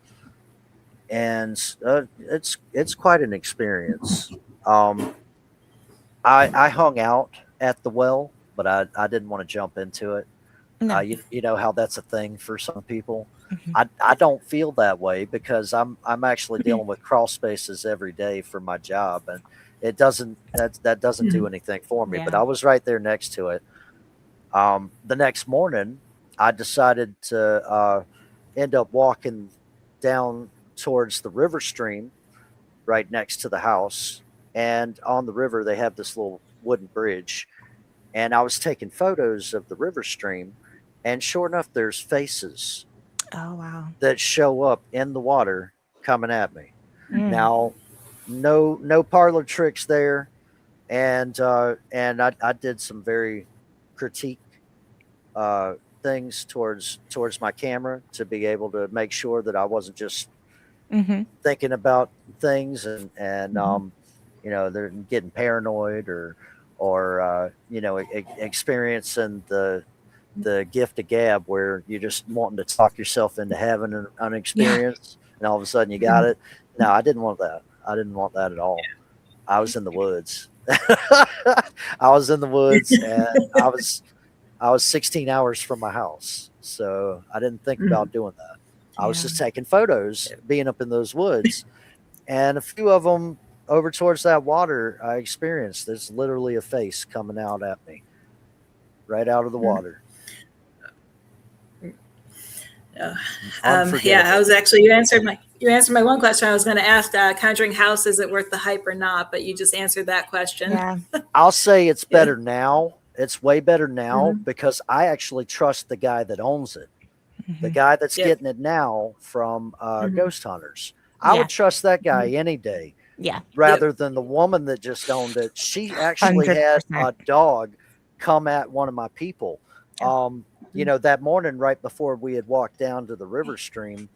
And it's quite an experience. I hung out at the well, but I didn't want to jump into it. No. You know how that's a thing for some people. Mhm. I don't feel that way because I'm actually dealing with crawl spaces every day for my job, and that doesn't do anything for me. But Yeah. I was right there next to it. The next morning, I decided to end up walking down towards the river stream right next to the house. And on the river, they have this little wooden bridge. And I was taking photos of the river stream. And sure enough, there's faces Oh, wow. that show up in the water coming at me. Mm. Now, no parlor tricks there. And I did some very critique things towards my camera to be able to make sure that I wasn't just Mm-hmm. thinking about things and Mhm. you know, they're getting paranoid or you know, experiencing the gift of gab where you're just wanting to talk yourself into having an experience and all of a sudden you got it. No, I didn't want that. I didn't want that at all. I was in the woods. I was in the woods and I was 16 hours from my house. So I didn't think about doing that. I was just taking photos, being up in those woods. And a few of them over towards that water, I experienced there's literally a face coming out at me right out of the water. I was actually you answered my one question. I was going to ask Conjuring House, is it worth the hype or not? But you just answered that question. Yeah. I'll say it's better now. It's way better now because I actually trust the guy that owns it. The guy that's getting it now from Ghost Hunters. I would trust that guy any day. Yeah. Rather than the woman that just owned it. She actually had a dog come at one of my people. You know, that morning right before we had walked down to the river stream,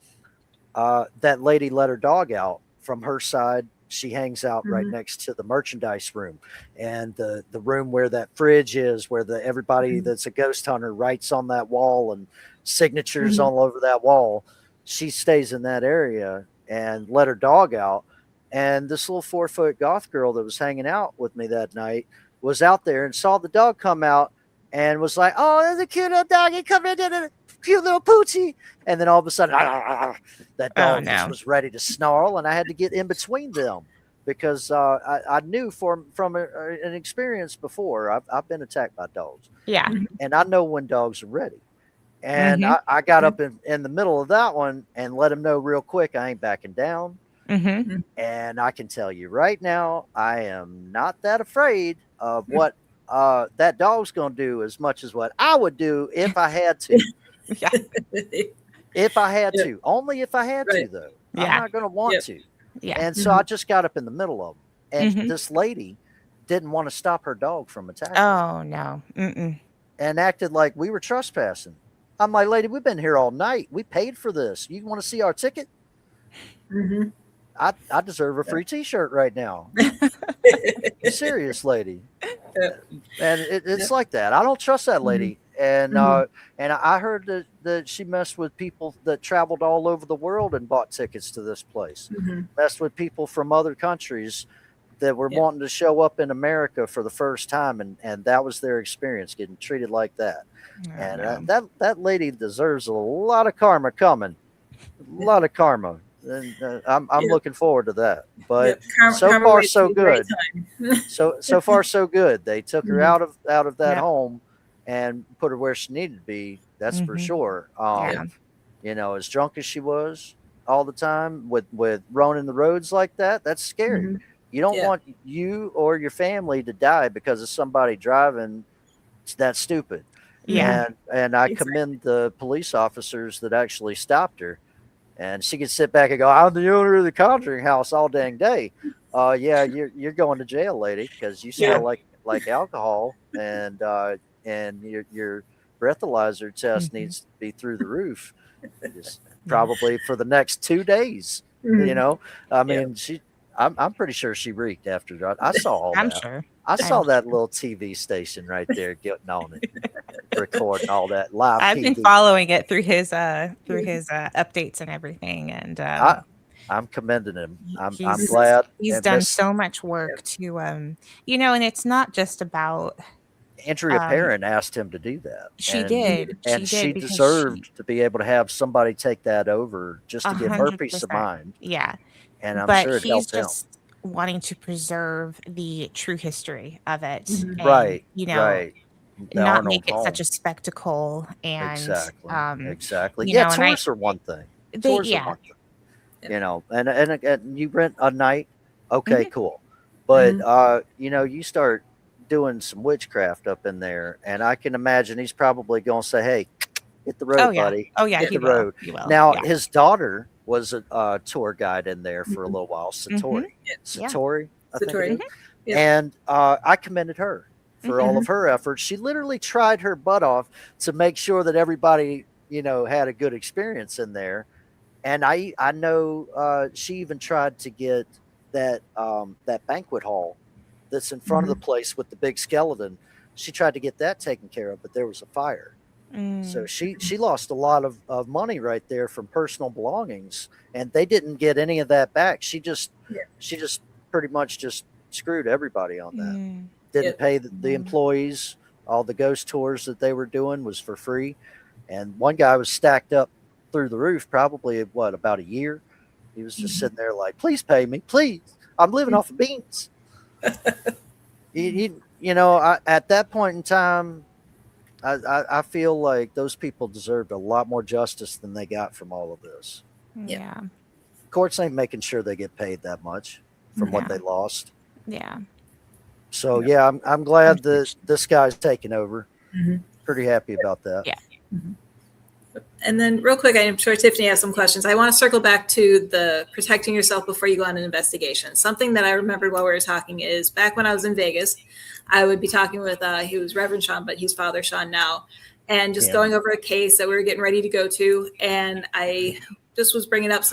that lady let her dog out from her side. She hangs out right next to the merchandise room and the room where that fridge is, where everybody that's a ghost hunter writes on that wall and signatures all over that wall. She stays in that area and let her dog out. And this little 4-foot goth girl that was hanging out with me that night was out there and saw the dog come out and was like, "Oh, there's a cute little doggy coming in, a cute little poochie." And then all of a sudden, that dog just was ready to snarl, and I had to get in between them because I knew from an experience before. I've been attacked by dogs. Yeah. And I know when dogs are ready. And I got up in the middle of that one and let him know real quick I ain't backing down. And I can tell you right now, I am not that afraid of what that dog's going to do as much as what I would do if I had to. If I had to. Only if I had to, though. I'm not going to want to. And so I just got up in the middle of them. And this lady didn't want to stop her dog from attacking. Oh, no. And acted like we were trespassing. I'm like, "Lady, we've been here all night. We paid for this. You want to see our ticket?" I deserve a free T-shirt right now. Serious, lady. And it's like that. I don't trust that lady. And I heard that she messed with people that traveled all over the world and bought tickets to this place. Messed with people from other countries that were wanting to show up in America for the first time, and that was their experience, getting treated like that. And that lady deserves a lot of karma coming. A lot of karma. And I'm looking forward to that. But so far so good. so far so good. They took her out of that home and put her where she needed to be. That's for sure. You know, as drunk as she was all the time with roaming the roads like that, that's scary. You don't want you or your family to die because of somebody driving that stupid. And I commend the police officers that actually stopped her. And she could sit back and go, "I'm the owner of the Conjuring House all dang day." Yeah, you're going to jail, lady, because you smell like alcohol, and your breathalyzer test needs to be through the roof. Probably for the next 2 days. You know, I mean, I'm pretty sure she reeked after that. I saw all that. I'm sure. I saw that little TV station right there getting on it, recording all that live I've PD. been following it through his updates and everything, and I'm commending him. I'm he's glad. he's And done so much work to and it's not just about Andrea Perrin asked him to do that. She did She because deserved to be able to have somebody take that over just to give her peace of 100%. mind. Yeah. And I'm But sure it he's helped him. just wanting to preserve the true history of it. And, Right. Right. The not Arnold make it home. such a spectacle. And Exactly. you know, and tours are one thing. Tours are one thing. You know, and you rent a night, okay, cool. But you start doing some witchcraft up in there, and I can imagine he's probably going to say, "Hey, hit the road, buddy. Hit the road." Now, his daughter was a tour guide in there for a little while, Satori. Satori, I think it is. And I commended her for all of her efforts. She literally tried her butt off to make sure that everybody, had a good experience in there. And I know she even tried to get that banquet hall that's in front of the place with the big skeleton. She tried to get that taken care of, but there was a fire. So she lost a lot of money right there from personal belongings, and they didn't get any of that back. She just pretty much just screwed everybody on that. Didn't pay the employees. All the ghost tours that they were doing was for free, and one guy was stacked up through the roof, probably about a year. He was just sitting there like, please pay me, please. I'm living off of beans. At that point in time, I feel like those people deserved a lot more justice than they got from all of this. Yeah. Courts ain't making sure they get paid that much from what they lost. Yeah. So I'm glad that this guy's taking over. Pretty happy about that. Yeah. And then real quick, I'm sure Tiffany has some questions. I want to circle back to the protecting yourself before you go on an investigation. Something that I remembered while we were talking is back when I was in Vegas, I would be talking with, he was Reverend Sean, but he's Father Sean now, and just going over a case that we were getting ready to go to. And I just was bringing up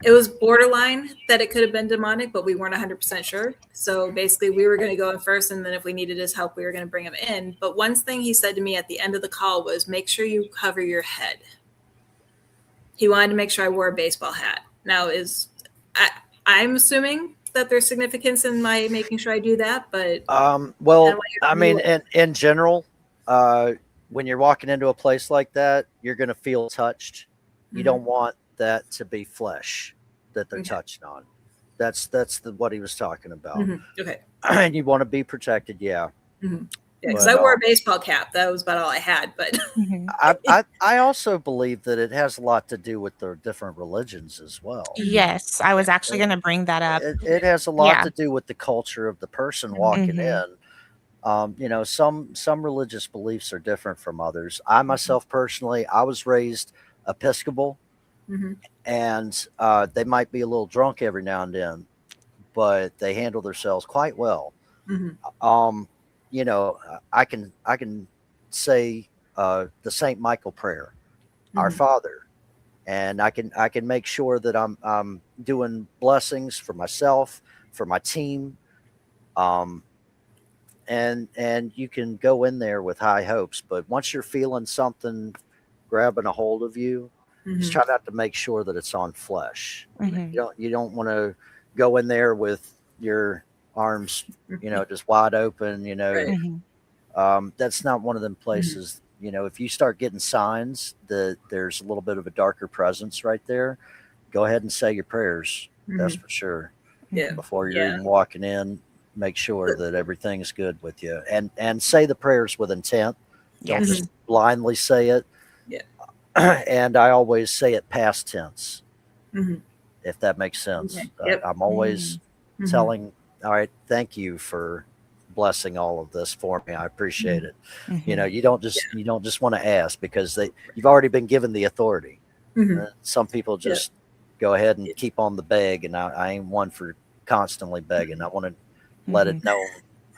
it was borderline that it could have been demonic, but we weren't 100% sure. So basically we were going to go in first, and then if we needed his help, we were going to bring him in. But one thing he said to me at the end of the call was, make sure you cover your head. He wanted to make sure I wore a baseball hat. Now I'm assuming that there's significance in my making sure I do that, but in general, when you're walking into a place like that, you're going to feel touched. You don't want that to be flesh that they're touching on. That's what he was talking about. Okay. And you want to be protected. Yeah. Because I wore a baseball cap. That was about all I had. But I also believe that it has a lot to do with the different religions as well. Yes, I was actually going to bring that up. It has a lot to do with the culture of the person walking in. Some religious beliefs are different from others. I myself personally, I was raised Episcopal. And they might be a little drunk every now and then, but they handle themselves quite well. I can say the St. Michael prayer, Our Father, and I can make sure that I'm doing blessings for myself, for my team, and you can go in there with high hopes. But once you're feeling something grabbing a hold of you, just try not to make sure that it's on flesh. You don't want to go in there with your arms, just wide open. That's not one of them places. If you start getting signs that there's a little bit of a darker presence right there, go ahead and say your prayers. That's for sure. Before you're even walking in, make sure that everything's good with you, and say the prayers with intent. Don't just blindly say it. And I always say it past tense, if that makes sense. I'm always telling, all right, thank you for blessing all of this for me. I appreciate it. You don't just want to ask because you've already been given the authority. Some people just go ahead and keep on the beg, and I ain't one for constantly begging. I want to let it know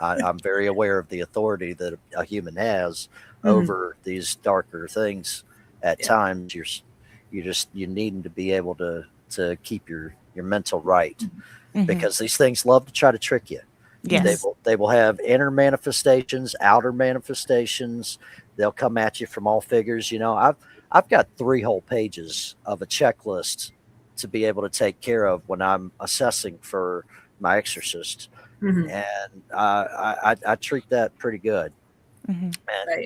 I'm very aware of the authority that a human has over these darker things. At times, you need to be able to keep your mental right, because these things love to try to trick you. Yes. They will have inner manifestations, outer manifestations. They'll come at you from all figures. I've got 3 whole pages of a checklist to be able to take care of when I'm assessing for my exorcist, and I treat that pretty good. Mm-hmm.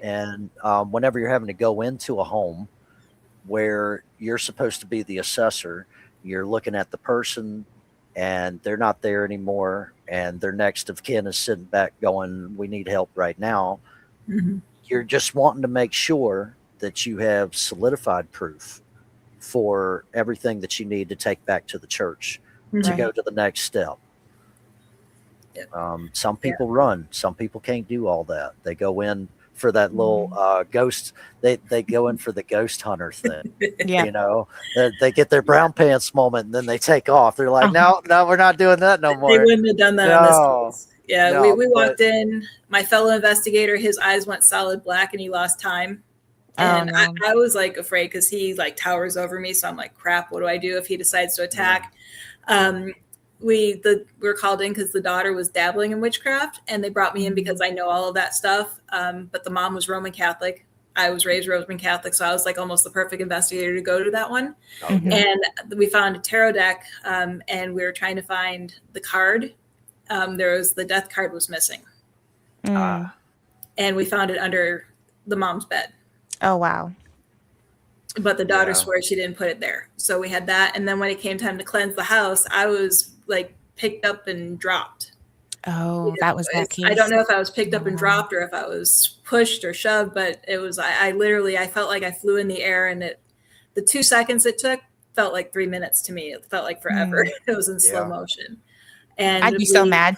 And whenever you're having to go into a home where you're supposed to be the assessor, you're looking at the person and they're not there anymore, and their next of kin is sitting back going, we need help right now. You're just wanting to make sure that you have solidified proof for everything that you need to take back to the church to go to the next step. Some people run, some people can't do all that. They go in for that little ghost. They go in for the ghost hunter thing. They get their brown pants moment and then they take off. They're like, no, we're not doing that no more. They wouldn't have done that on this case. Yeah, no, we walked in. My fellow investigator, his eyes went solid black and he lost time. And I was like afraid because he like towers over me. So I'm like, crap, what do I do if he decides to attack? We were called in because the daughter was dabbling in witchcraft, and they brought me in because I know all of that stuff. But the mom was Roman Catholic. I was raised Roman Catholic, so I was like almost the perfect investigator to go to that one. And we found a tarot deck, and we were trying to find the card. The death card was missing. And we found it under the mom's bed. Oh, wow. But the daughter swore she didn't put it there. So we had that. And then when it came time to cleanse the house, I was like picked up and dropped. Oh, that was that case. I don't know if I was picked up and dropped or if I was pushed or shoved, but it was, I felt like I flew in the air, and the 2 seconds it took felt like 3 minutes to me. It felt like forever. It was in slow motion. And I'd be so mad.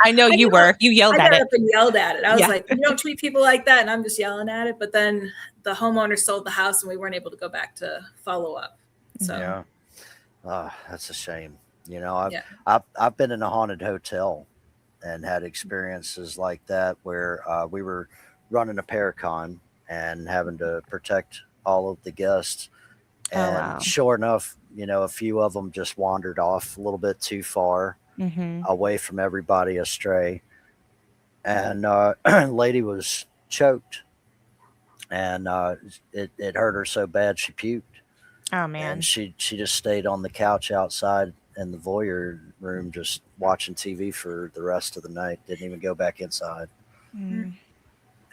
I know you were. You yelled at it. I got up and yelled at it. I was like, you don't treat people like that. And I'm just yelling at it. But then the homeowner sold the house and we weren't able to go back to follow up. So that's a shame. I've been in a haunted hotel and had experiences like that where we were running a paracon and having to protect all of the guests. And sure enough, a few of them just wandered off a little bit too far. Away from everybody astray, and lady was choked, and it hurt her so bad she puked. Oh man! And she just stayed on the couch outside in the voyeur room, just watching TV for the rest of the night. Didn't even go back inside. It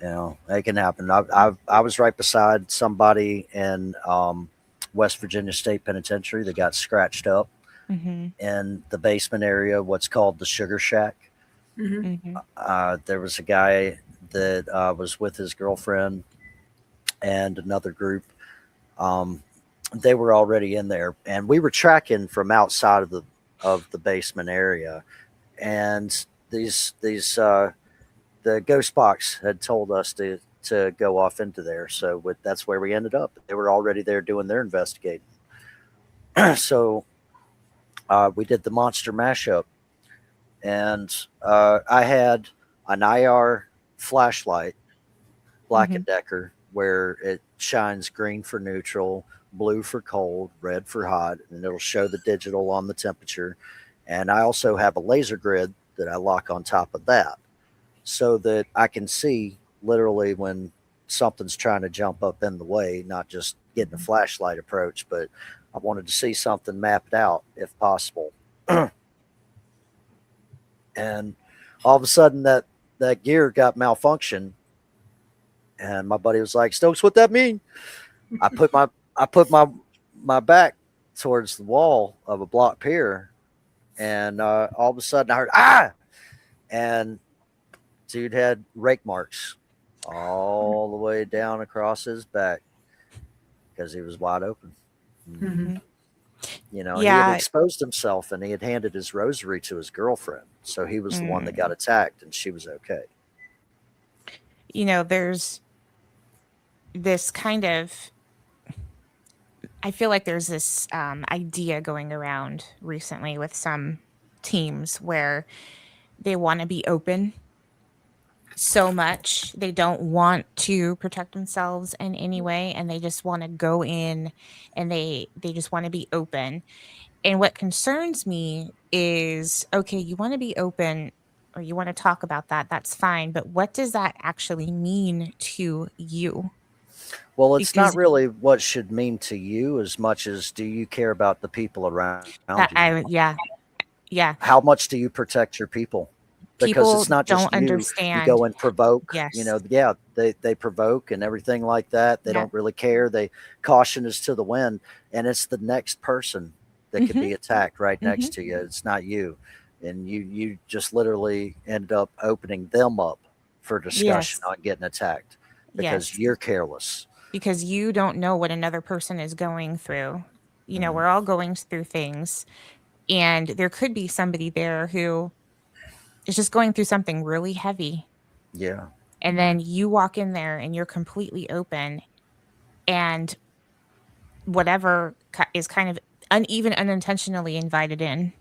can happen. I was right beside somebody in West Virginia State Penitentiary that got scratched up. In the basement area, what's called the Sugar Shack. There was a guy that was with his girlfriend and another group. They were already in there, and we were tracking from outside of the basement area. And the ghost box had told us to go off into there, so that's where we ended up. They were already there doing their investigating. So we did the monster mashup, and I had an IR flashlight, Black & Decker, where it shines green for neutral, blue for cold, red for hot, and it'll show the digital on the temperature. And I also have a laser grid that I lock on top of that so that I can see literally when something's trying to jump up in the way, not just getting a flashlight approach, but I wanted to see something mapped out if possible. And all of a sudden that gear got malfunction, and my buddy was like, Stokes, what that mean? I put my back towards the wall of a block pier, and all of a sudden I heard and dude had rake marks all the way down across his back because he was wide open. He had exposed himself, and he had handed his rosary to his girlfriend, so he was the one that got attacked, and she was okay. There's this kind of, I feel like there's this idea going around recently with some teams where they want to be open so much. They don't want to protect themselves in any way, and they just want to go in and they just want to be open. And what concerns me is, okay, you want to be open or you want to talk about that, that's fine. But what does that actually mean to you? Well, it's not Because really what should mean to you as much as do you care about the people around that you? yeah, How much do you protect your people? Because people it's not don't just you. You understand. go and provoke, Yes. yeah, they provoke and everything like that. They Yeah. don't really care. They caution is to the wind, and it's the next person that could Mm-hmm. be attacked right Mm-hmm. next to you. It's not you. And you just literally end up opening them up for discussion Yes. on getting attacked because Yes. you're careless. Because you don't know what another person is going through. Mhm. We're all going through things, and there could be somebody there who is just going through something really heavy. Yeah. And then you walk in there and you're completely open, and whatever is kind of even unintentionally invited in,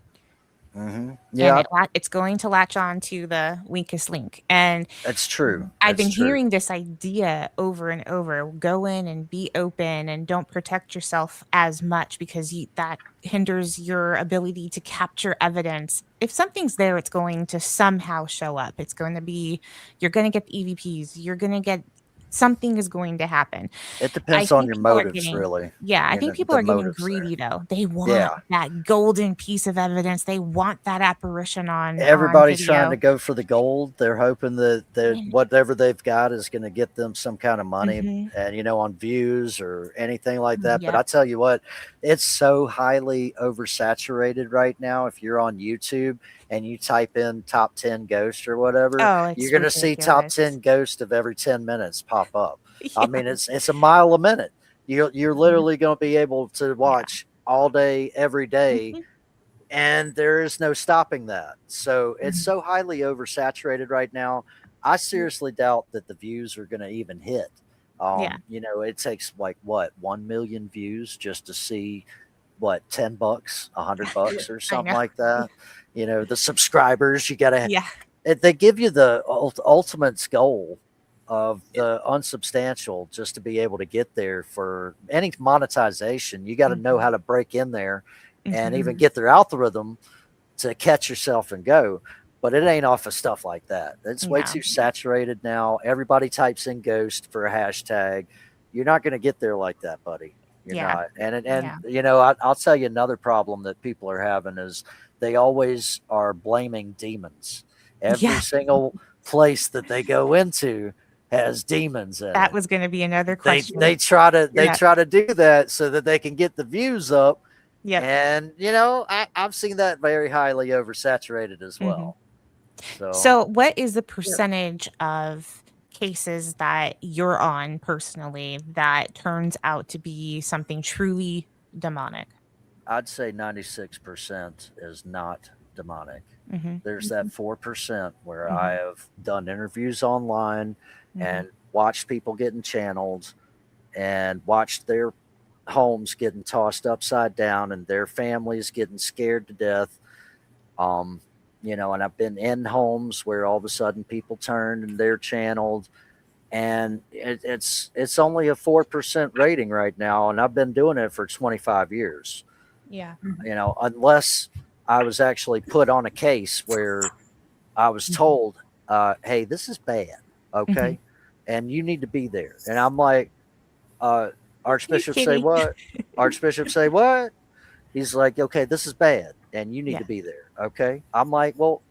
Hmm. and Yeah, it's going to latch on to the weakest link. And that's true. I've That's been true. hearing this idea over and over. Go in and be open and don't protect yourself as much because that hinders your ability to capture evidence. If something's there, it's going to somehow show up. It's going to be, you're going to get the EVPs. You're going to get, something is going to happen. It I depends on think your people are motives, getting, really. yeah, I think people The are getting motives there. greedy though. They want Yeah. that golden piece of evidence. They want that apparition on Everybody's trying to video. go for the gold. They're hoping that whatever they've got is going to get them some kind of money Mm-hmm. and, on views or anything like that. But Yep. I tell you what, it's so highly oversaturated right now. If you're on YouTube and you type in top 10 ghosts or whatever, Oh, you're it's going to see top ridiculous. 10 ghosts of every 10 minutes pop up. I Yeah. mean, it's a mile a minute. You're Mhm. literally going to be able to watch all day, every day, Mhm. and there is no stopping that. So it's Mhm. so highly oversaturated right now. I seriously doubt that the views are going to even hit. Yeah. It takes like what 1 million views just to see what $10, $100 or I something know. like that. The subscribers you got to. Yeah. They give you the ultimate goal of the unsubstantial just to be able to get there. For any monetization, you got to know Mhm. how to break in there and Mhm. even get their algorithm to catch yourself and go. But it ain't off of stuff like that. It's way No. too saturated now. Everybody types in ghost for a hashtag. You're not going to get there like that, buddy. You're Yeah. not. And Yeah. I'll tell you another problem that people are having is they always are blaming demons. Every Yeah. single place that they go into has demons in That it. was gonna be another They question. they try to they Yeah. try to do that so that they can get the views up. Yep. And I've seen that very highly oversaturated as Mhm. well. So what is the percentage of cases that you're on personally that turns out to be something truly demonic? I'd say 96% is not demonic. Mhm. There's that 4% where I Mhm. have done interviews online Mhm. and watched people getting channeled and watched their homes getting tossed upside down and their families getting scared to death. And I've been in homes where all of a sudden people turn and they're channeled, and it's only a 4% rating right now, and I've been doing it for 25 years. Yeah. Unless I was actually put on a case where I was told, hey, this is bad, okay, Mhm. and you need to be there. And I'm like, You Archbishop say kidding? what? Archbishop say what? He's like, okay, this is bad, and you need Yeah. to be there. Okay. I'm like, well,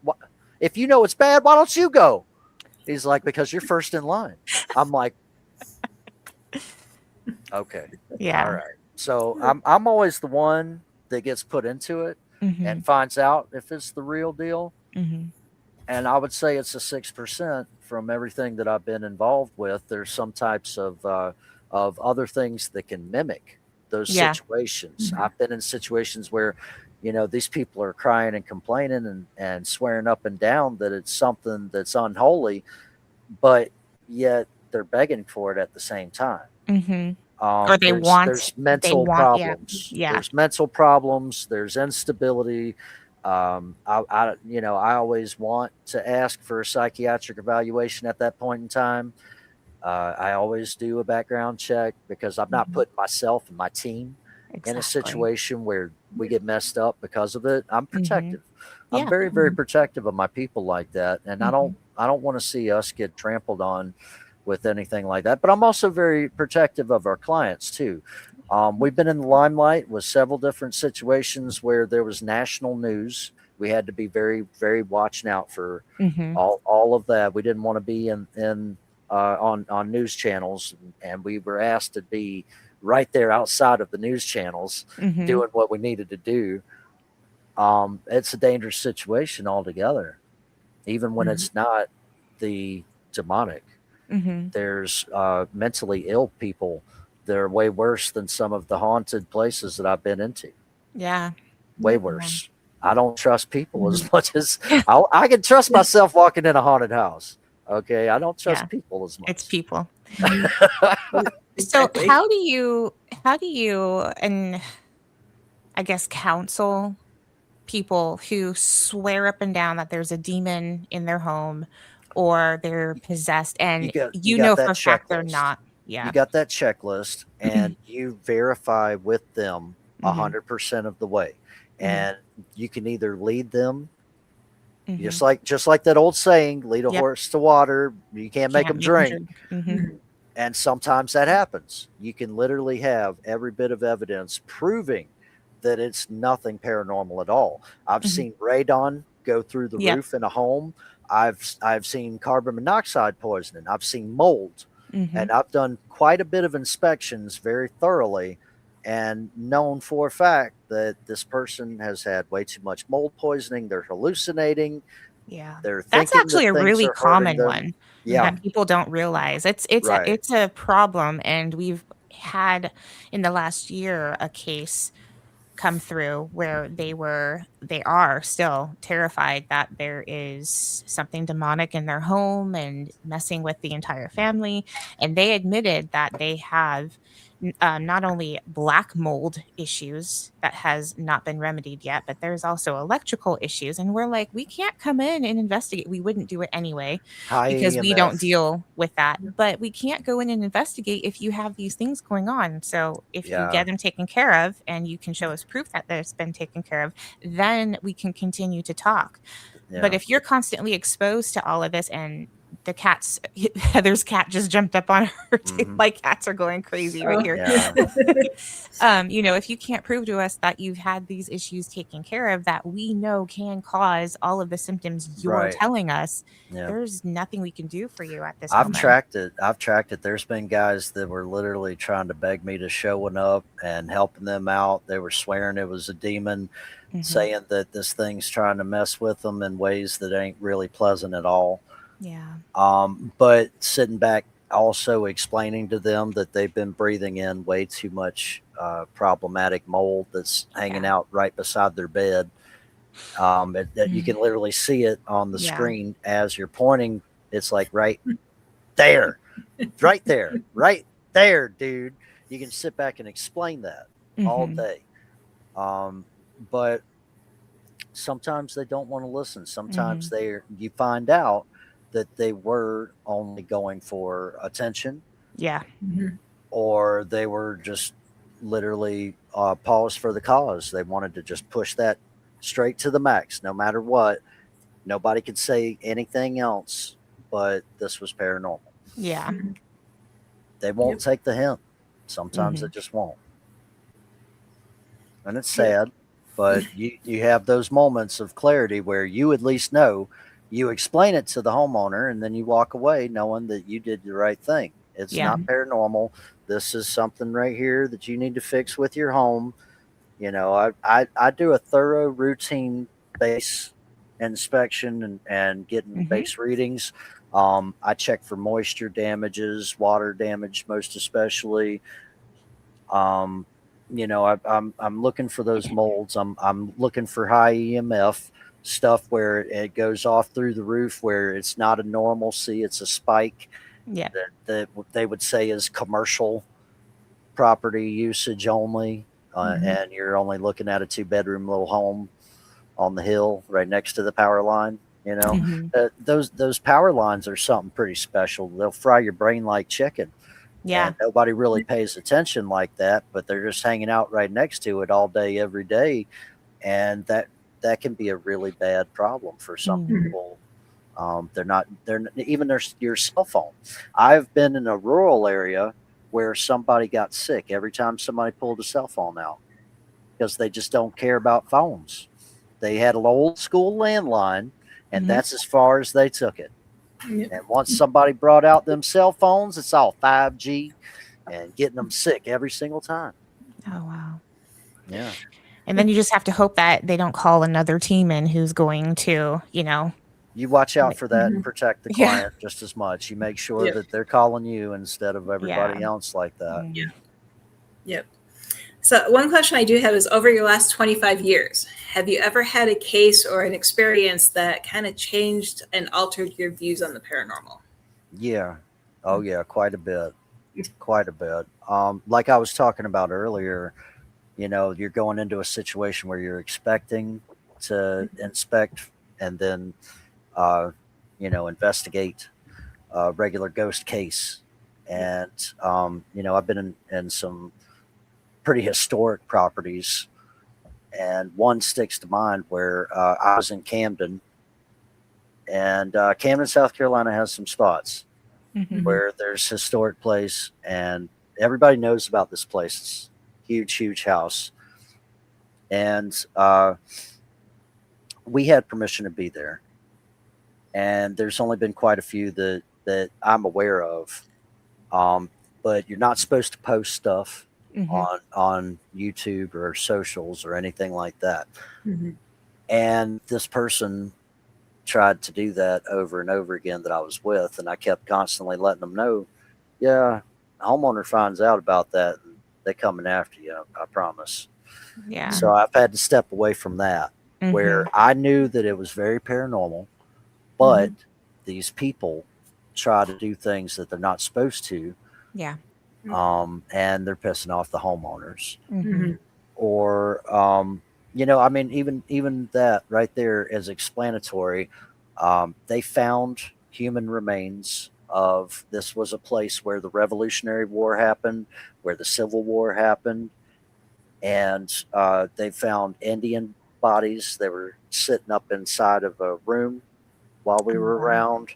if you know it's bad, why don't you go? He's like, because you're first in line. I'm like, okay, all Yeah. right. So I'm always the one that gets put into it and Mhm. finds out if it's the real deal. Mhm. And I would say it's a 6% from everything that I've been involved with. There's some types of other things that can mimic those Yeah. situations. I've been in situations where, these people are crying and complaining and swearing up and down that it's something that's unholy, but yet they're begging for it at the same time. Mhm. Or There's mental yeah. problems. Yeah. There's mental problems. There's instability. I always want to ask for a psychiatric evaluation at that point in time. I always do a background check because I'm not Mhm. putting myself and my team in a Exactly. situation where we get messed up because of it. I'm protective. Yeah. I'm very, very protective of my people like that. And I don't want to see us get trampled on with anything like that. But I'm also very protective of our clients too. We've been in the limelight with several different situations where there was national news. We had to be very, very watching out for all of that. We didn't want to be on news channels, and we were asked to be right there outside of the news channels doing what we needed to do. It's a dangerous situation altogether, even when it's not the demonic. There's mentally ill people that are way worse than some of the haunted places that I've been into. Yeah. Way worse. I don't trust people as much as I can trust myself walking in a haunted house. Okay. I don't trust people as much. It's people. So how do you, and I guess counsel people who swear up and down that there's a demon in their home or they're possessed, and you know for a fact they're not? Yeah. You got that checklist, and you verify with them 100% of the way. And you can either lead them, just like that old saying, lead a horse to water. You can't make them drink. And sometimes that happens. You can literally have every bit of evidence proving that it's nothing paranormal at all. I've seen radon go through the roof in a home. I've seen carbon monoxide poisoning. I've seen mold. And I've done quite a bit of inspections very thoroughly, and known for a fact that this person has had way too much mold poisoning. They're hallucinating. Yeah. They're That's actually a really common one. Yeah. That people don't realize. It's a problem, and we've had in the last year a case come through where they are still terrified that there is something demonic in their home and messing with the entire family. And they admitted that they have not only black mold issues that has not been remedied yet, but there's also electrical issues. And we're like, we can't come in and investigate. We wouldn't do it anyway because we don't deal with that. But we can't go in and investigate if you have these things going on. So if you get them taken care of and you can show us proof that it's been taken care of, then we can continue to talk. But if you're constantly exposed to all of this, and the cat's Heather's cat just jumped up on her. Like, cats are going crazy right here. You know, if you can't prove to us that you've had these issues taken care of that we know can cause all of the symptoms you're telling us, there's nothing we can do for you at this moment. I've tracked it. There's been guys that were literally trying to beg me to showing up and helping them out. They were swearing it was a demon, saying that this thing's trying to mess with them in ways that ain't really pleasant at all. Yeah. But sitting back, also explaining to them that they've been breathing in way too much problematic mold that's hanging out right beside their bed. That you can literally see it on the screen as you're pointing. It's like right there, right there, dude. You can sit back and explain that all day. But sometimes they don't want to listen. Sometimes you find out that they were only going for attention. Yeah. Or they were just literally paused for the cause. They wanted to just push that straight to the max, no matter what. Nobody could say anything else, but this was paranormal. Yeah. They won't take the hint. Sometimes they just won't. And it's sad, but you have those moments of clarity where you at least know. You explain it to the homeowner, and then you walk away knowing that you did the right thing. It's not paranormal. This is something right here that you need to fix with your home. You know, I do a thorough routine base inspection and getting base readings. I check for moisture damages, water damage, most especially. You know, I'm looking for those molds. I'm looking for high EMF stuff where it goes off through the roof, where it's not a normalcy, it's a spike that they would say is commercial property usage only, and you're only looking at a 2-bedroom little home on the hill right next to the power line. You know, those power lines are something pretty special. They'll fry your brain like chicken. Yeah. And nobody really pays attention like that, but they're just hanging out right next to it all day, every day. And that can be a really bad problem for some people. They're even your cell phone. I've been in a rural area where somebody got sick every time somebody pulled a cell phone out because they just don't care about phones. They had an old school landline, and that's as far as they took it. Yep. And once somebody brought out them cell phones, it's all 5G and getting them sick every single time. Oh, wow. Yeah. And then you just have to hope that they don't call another team in who's going to, You watch out for that and protect the Yeah. client just as much. You make sure that they're calling you instead of everybody Yeah. else like that. Yeah. Yep. So one question I do have is, over your last 25 years, have you ever had a case or an experience that kind of changed and altered your views on the paranormal? Yeah. Oh yeah, quite a bit. Quite a bit. Like I was talking about earlier, you're going into a situation where you're expecting to inspect and then investigate a regular ghost case. And I've been in some pretty historic properties, and one sticks to mind where I was in Camden, and Camden, South Carolina has some spots where there's historic place, and everybody knows about this place. It's huge house, and we had permission to be there, and there's only been quite a few that I'm aware of, but you're not supposed to post stuff on YouTube or socials or anything like that. And this person tried to do that over and over again that I was with, and I kept constantly letting them know, yeah, homeowner finds out about that and they coming after you, I promise. Yeah. So I've had to step away from that, where I knew that it was very paranormal, but these people try to do things that they're not supposed to. Yeah. And they're pissing off the homeowners. Or even that right there is explanatory. They found human remains of, this was a place where the Revolutionary War happened, where the Civil War happened, and they found Indian bodies. They were sitting up inside of a room while we were around,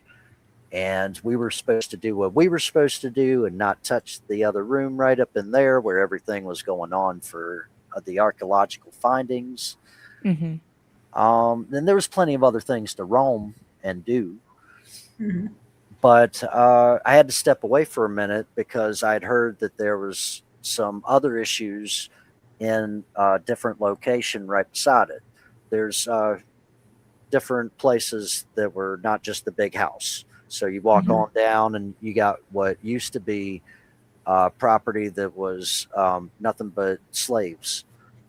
and we were supposed to do what we were supposed to do and not touch the other room right up in there where everything was going on for the archaeological findings. Then there was plenty of other things to roam and do. But I had to step away for a minute because I'd heard that there was some other issues in a different location right beside it. There's different places that were not just the big house. So you walk on down and you got what used to be property that was nothing but slaves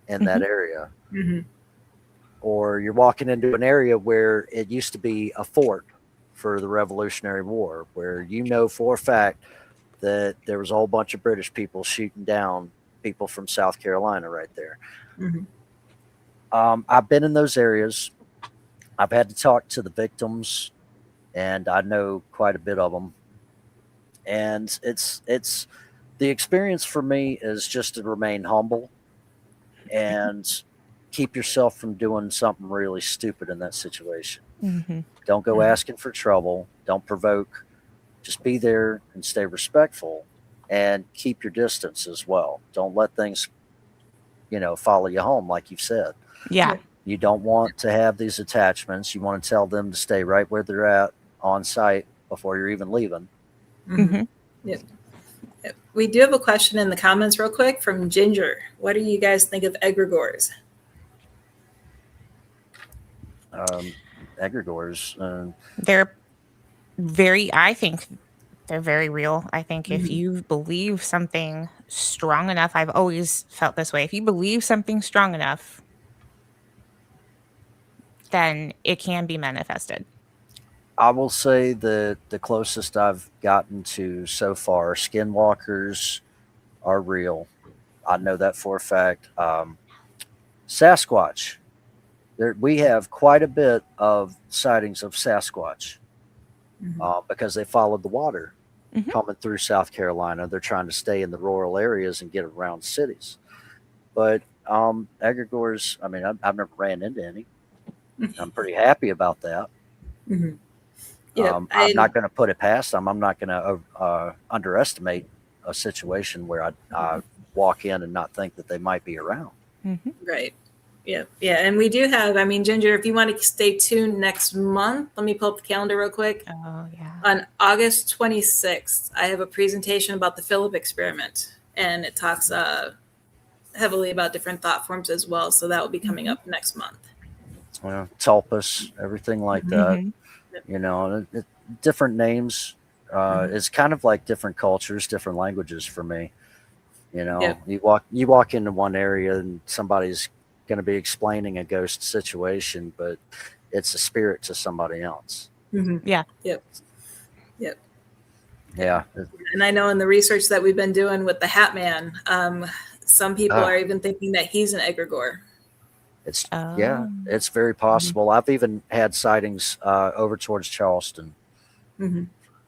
in that area. Or you're walking into an area where it used to be a fort for the Revolutionary War, where for a fact that there was a whole bunch of British people shooting down people from South Carolina right there. I've been in those areas. I've had to talk to the victims, and I know quite a bit of them. And it's the experience for me is just to remain humble and keep yourself from doing something really stupid in that situation. Don't go asking for trouble. Don't provoke. Just be there and stay respectful, and keep your distance as well. Don't let things, follow you home, like you've said. Yeah. You don't want to have these attachments. You want to tell them to stay right where they're at on site before you're even leaving. Yep. We do have a question in the comments real quick from Ginger. What do you guys think of egregores? Egregores. I think they're very real. I think if you believe something strong enough, I've always felt this way. If you believe something strong enough, then it can be manifested. I will say that the closest I've gotten to so far, skinwalkers are real. I know that for a fact. Sasquatch. We have quite a bit of sightings of Sasquatch because they followed the water. coming through South Carolina. They're trying to stay in the rural areas and get around cities. But egregores, I mean, I've never ran into any. I'm pretty happy about that. Mm-hmm. Yep. I'm not going to put it past them. I'm not going to underestimate a situation where I walk in and not think that they might be around. Right. Yeah. Yeah. And we do have, I mean, Ginger, if you want to stay tuned next month, let me pull up the calendar real quick. Oh, yeah. On August 26th, I have a presentation about the Philip experiment, and it talks heavily about different thought forms as well. So that will be coming up next month. Well, Tulpas, everything like that. You know, different names. It's kind of like different cultures, different languages for me. You know, you walk into one area and somebody's going to be explaining a ghost situation, but it's a spirit to somebody else. Yeah. Yep. Yeah. And I know in the research that we've been doing with the Hat Man, some people are even thinking that he's an egregore. It's it's very possible. I've even had sightings over towards Charleston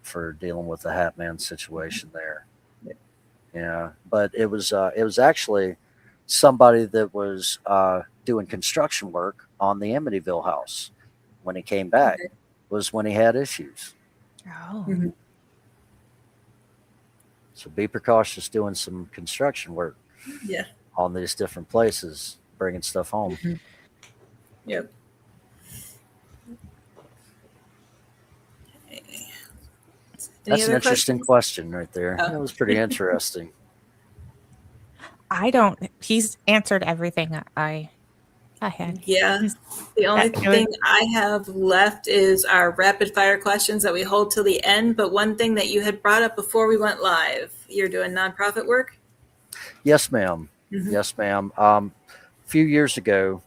for dealing with the Hat Man situation there. Yeah, but it was actually somebody that was doing construction work on the Amityville house when he came back. Was when he had issues. Oh. So be precautious doing some construction work. Yeah. On these different places, bringing stuff home. Yep. That's an interesting question right there. That was pretty interesting. He's answered everything I had. Yeah. The only thing I have left is our rapid fire questions that we hold till the end. But one thing that you had brought up before we went live, you're doing nonprofit work? Yes, ma'am. Yes, ma'am. A few years ago,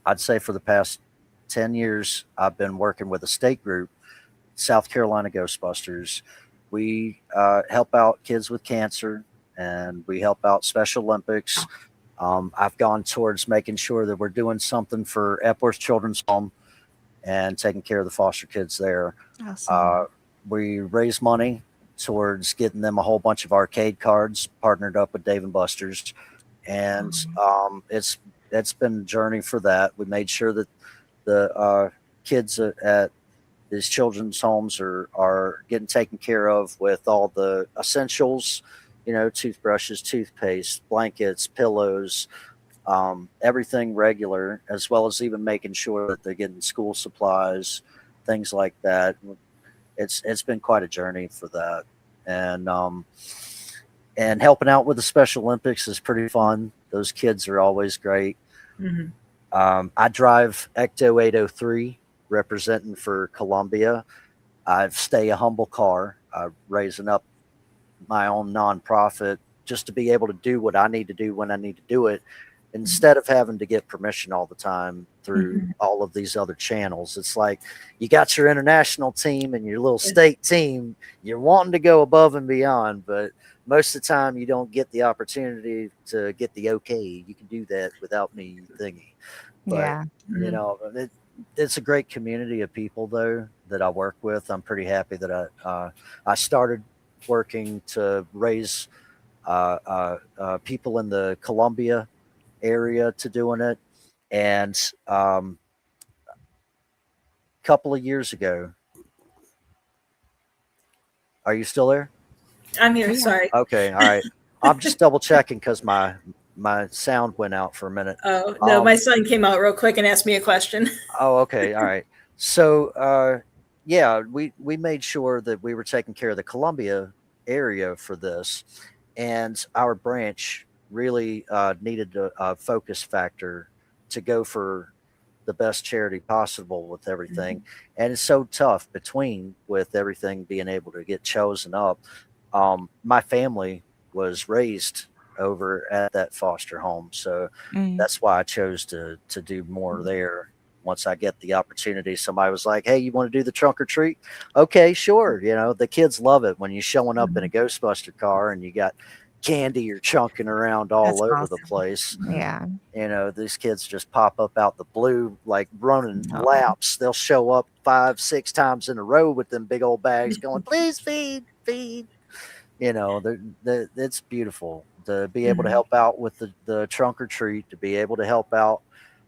I'd say for the past 10 years, I've been working with a state group, South Carolina Ghostbusters. We help out kids with cancer, and we help out Special Olympics. I've gone towards making sure that we're doing something for Epworth Children's Home and taking care of the foster kids there. Awesome. We raise money towards getting them a whole bunch of arcade cards, partnered up with Dave & Buster's. And it's been a journey for that. We made sure that the kids at these children's homes are getting taken care of with all the essentials, you know, toothbrushes, toothpaste, blankets, pillows, everything regular, as well as even making sure that they're getting school supplies, things like that. It's been quite a journey for that. And helping out with the Special Olympics is pretty fun. Those kids are always great. I drive Ecto 803 representing for Columbia. I stay a humble car, raising up my own nonprofit just to be able to do what I need to do when I need to do it, instead of having to get permission all the time through all of these other channels. It's like you got your international team and your little state team. You're wanting to go above and beyond, but most of the time you don't get the opportunity to get the okay. You can do that without me thingy. But, you know, it's a great community of people, though, that I work with. I'm pretty happy that I started working to raise people in the Columbia area to doing it. And a couple of years ago, are you still there? I'm here. Sorry. Okay. All right. I'm just double checking because my sound went out for a minute. Oh, no, my son came out real quick and asked me a question. Oh, okay. All right. So, yeah, we made sure that we were taking care of the Columbia area for this, and our branch really needed a focus factor to go for the best charity possible with everything. And it's so tough with everything being able to get chosen up. My family was raised over at that foster home, so that's why I chose to do more there. Once I get the opportunity, somebody was like, "Hey, you want to do the trunk or treat?" Okay, sure. You know, the kids love it when you're showing up in a Ghostbuster car and you got candy you're chunking around all over the place. Yeah. You know, these kids just pop up out the blue, like running laps. They'll show up 5-6 times in a row with them big old bags going, "Please feed, feed. You know, it's beautiful to be able to help out with the trunk or treat, to be able to help out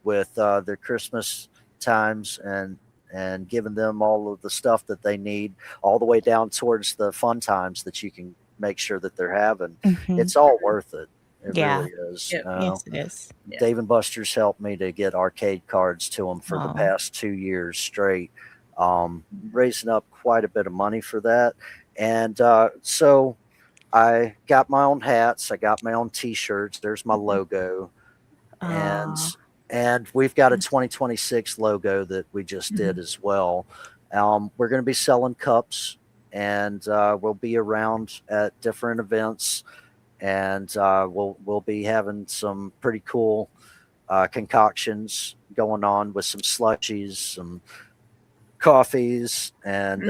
with their Christmas times and giving them all of the stuff that they need, all the way down towards the fun times that you can make sure that they're having. It's all worth it. It really is. Yep. Yes, it is. Dave and Buster's helped me to get arcade cards to them for the past 2 years straight, raising up quite a bit of money for that. And so I got my own hats. I got my own T-shirts. There's my logo. And we've got a 2026 logo that we just did as well. We're going to be selling cups, and we'll be around at different events. And we'll be having some pretty cool concoctions going on with some slushies, some coffees, and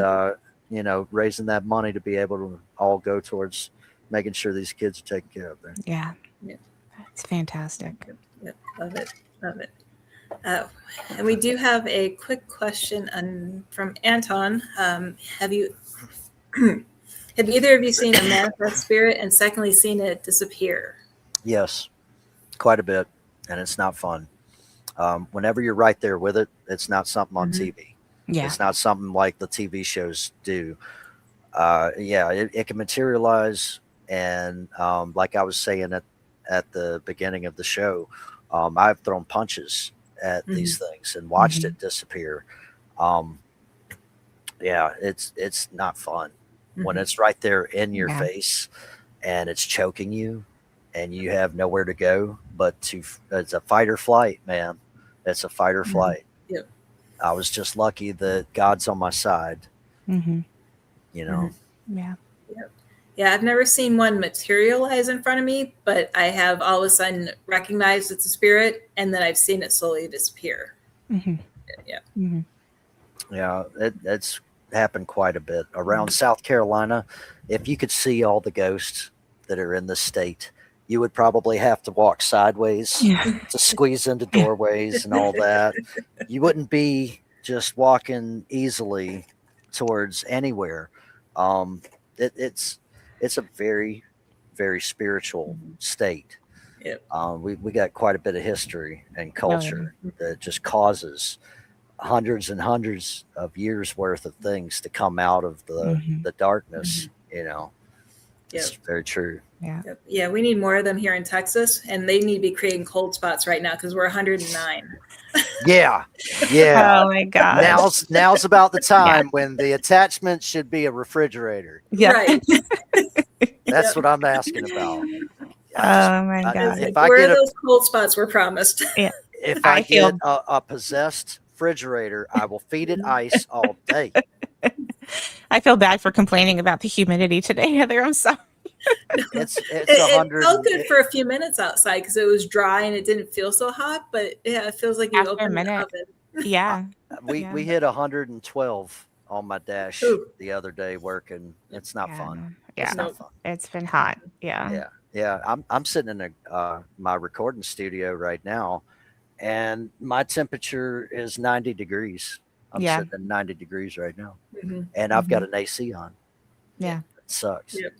raising that money to be able to all go towards making sure these kids are taken care of there. Yeah. That's fantastic. Yep. Love it. And we do have a quick question from Anton. Have either of you seen a manifest spirit, and secondly, seen it disappear? Yes, quite a bit, and it's not fun. Whenever you're right there with it, it's not something on TV. Yeah. It's not something like the TV shows do. It can materialize, and like I was saying at the beginning of the show, I've thrown punches at these things and watched it disappear. It's not fun when it's right there in your face and it's choking you and you have nowhere to go but it's a fight or flight, man. It's a fight or flight. Yep. I was just lucky that God's on my side. You know. Yeah. Yeah, I've never seen one materialize in front of me, but I have all of a sudden recognized it's a spirit, and then I've seen it slowly disappear. Yeah, it's happened quite a bit around South Carolina. If you could see all the ghosts that are in the state, you would probably have to walk sideways to squeeze into doorways and all that. You wouldn't be just walking easily towards anywhere. It's a very, very spiritual state. Yep. We got quite a bit of history and culture that just causes hundreds and hundreds of years worth of things to come out of the darkness. It's very true. Yeah, we need more of them here in Texas, and they need to be creating cold spots right now because we're 109. Yeah. Oh my God. Now's about the time when the attachment should be a refrigerator. Yeah. Right. That's what I'm asking about. Oh my God. Where are those cold spots were promised? Yeah. If I get a possessed refrigerator, I will feed it ice all day. I feel bad for complaining about the humidity today, Heather. I'm sorry. It felt good for a few minutes outside because it was dry and it didn't feel so hot, but it feels like you opened the oven. Yeah. We hit 112 on my dash the other day working. It's not fun. Yeah. It's not fun. It's been hot. Yeah. I'm sitting in my recording studio right now, and my temperature is 90 degrees. I'm sitting at 90 degrees right now, and I've got an AC on. Yeah. It sucks. Yep.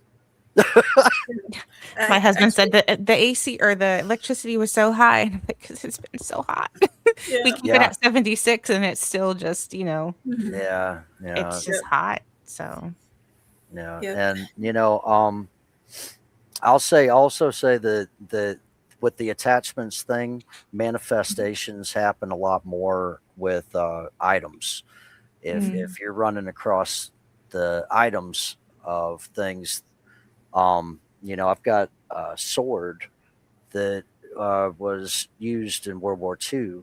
My husband said that the AC or the electricity was so high because it's been so hot. We keep it at 76 and it's still just, it's just hot. So and I'll also say that with the attachments thing, manifestations happen a lot more with items. If you're running across the items of things, I've got a sword that was used in World War II,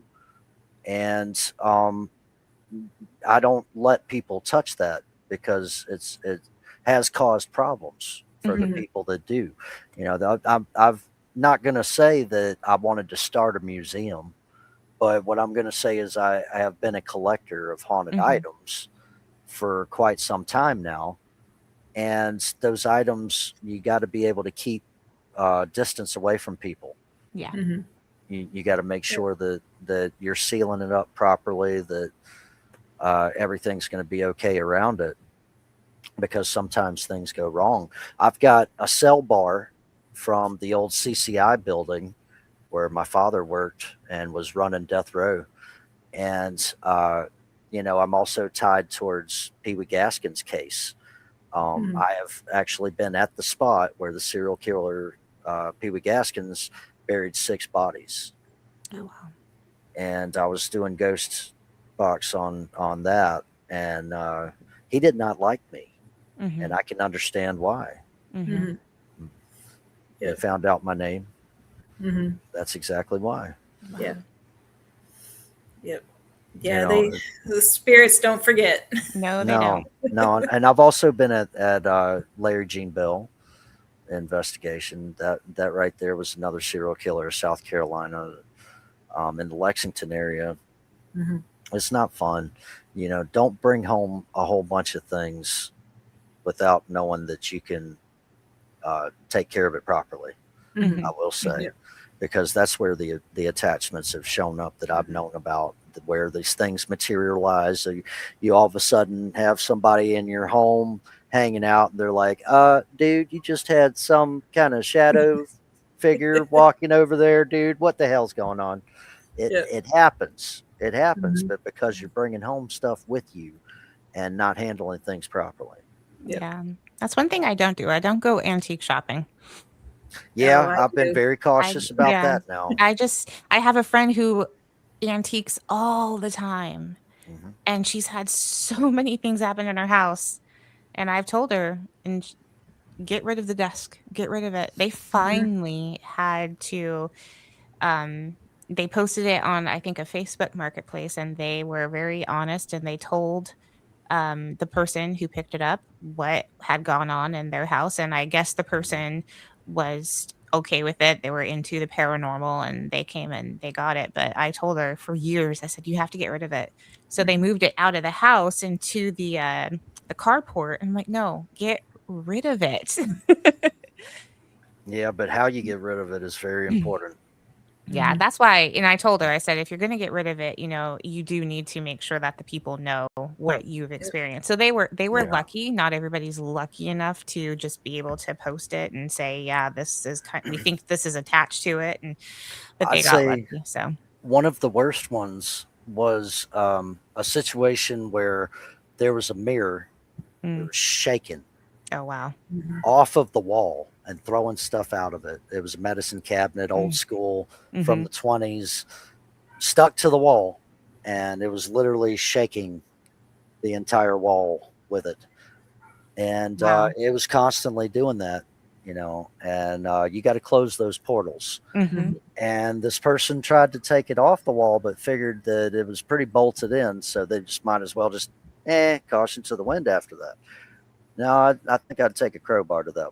and I don't let people touch that because it has caused problems for the people that do. I'm not going to say that I wanted to start a museum, but what I'm going to say is I have been a collector of haunted items for quite some time now. And those items, you got to be able to keep distance away from people. Yeah. You got to make sure that you're sealing it up properly, that everything's going to be okay around it. because sometimes things go wrong. I've got a cell bar from the old CCI building where my father worked and was running death row. And, I'm also tied towards Pee Wee Gaskin's case. I have actually been at the spot where the serial killer, Pee Wee Gaskins, buried 6 bodies. Oh, wow. And I was doing ghost box on that. And he did not like me. Mm-hmm. And I can understand why. Mm-hmm. They found out my name. Mm-hmm. That's exactly why. Yeah. Yep. Yeah, the spirits don't forget. No, they don't. No, and I've also been at Larry Gene Bell investigation. That right there was another serial killer, South Carolina, in the Lexington area. Mm-hmm. It's not fun. Don't bring home a whole bunch of things without knowing that you can take care of it properly. Mm-hmm. I will say, because that's where the attachments have shown up that I've known about, where these things materialize. So you all of a sudden have somebody in your home hanging out, and they're like, dude, you just had some kind of shadow figure walking over there, dude. What the hell's going on? It happens. It happens, but because you're bringing home stuff with you and not handling things properly. Yeah. That's one thing I don't do. I don't go antique shopping. Yeah, I've been very cautious about that now. I have a friend who antiques all the time, and she's had so many things happen in her house, and I've told her, and get rid of the desk, get rid of it. They finally had to, they posted it on, I think, a Facebook marketplace, and they were very honest, and they told the person who picked it up what had gone on in their house. And I guess the person was okay with it. They were into the paranormal, and they came and they got it. But I told her for years, I said, you have to get rid of it. So they moved it out of the house into the carport. I'm like, no, get rid of it. Yeah, but how you get rid of it is very important. Yeah, that's why. And I told her, I said, if you're going to get rid of it, you do need to make sure that the people know what you've experienced. So they were lucky. Not everybody's lucky enough to just be able to post it and say, yeah, this is we think this is attached to it. But they got lucky. So one of the worst ones was a situation where there was a mirror that was shaking. Oh, wow. Off of the wall and throwing stuff out of it. It was a medicine cabinet, old school, from the 20s, stuck to the wall, and it was literally shaking the entire wall with it. And it was constantly doing that, and you got to close those portals. And this person tried to take it off the wall, but figured that it was pretty bolted in, so they just might as well just caution to the wind after that. No, I think I'd take a crowbar to that.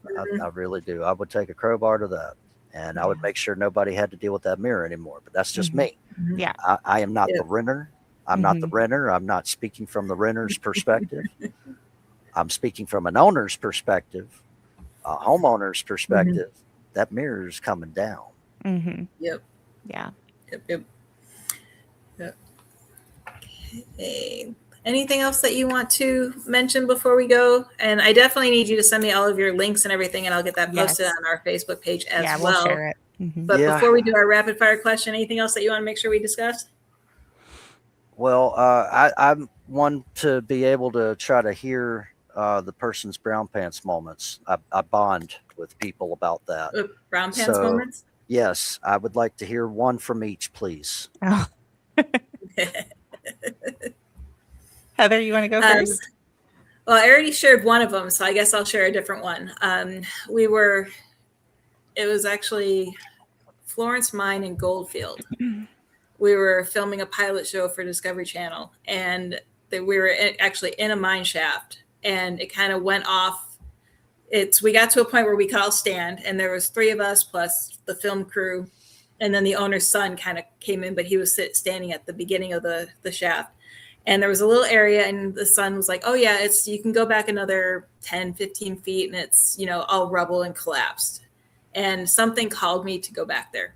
I really do. I would take a crowbar to that, and I would make sure nobody had to deal with that mirror anymore. But that's just me. Yeah, I am not the renter. I'm not the renter. I'm not speaking from the renter's perspective. I'm speaking from an owner's perspective, a homeowner's perspective. That mirror is coming down. Yep. Yeah. Yep. Okay. Anything else that you want to mention before we go? And I definitely need you to send me all of your links and everything, and I'll get that posted on our Facebook page as well. We'll share it. But before we do our rapid fire question, anything else that you want to make sure we discuss? Well, I want to be able to try to hear the person's brown pants moments. I bond with people about that. Brown pants moments? Yes, I would like to hear one from each, please. Oh. Heather, you want to go first? Well, I already shared one of them, so I guess I'll share a different one. It was actually Florence Mine in Goldfield. We were filming a pilot show for Discovery Channel, and we were actually in a mine shaft, and it kind of went off. We got to a point where we could all stand, and there was 3 of us plus the film crew, and then the owner's son kind of came in, but he was standing at the beginning of the shaft. And there was a little area, and the son was like, oh yeah, you can go back another 10, 15 feet, and it's, all rubble and collapsed. And something called me to go back there.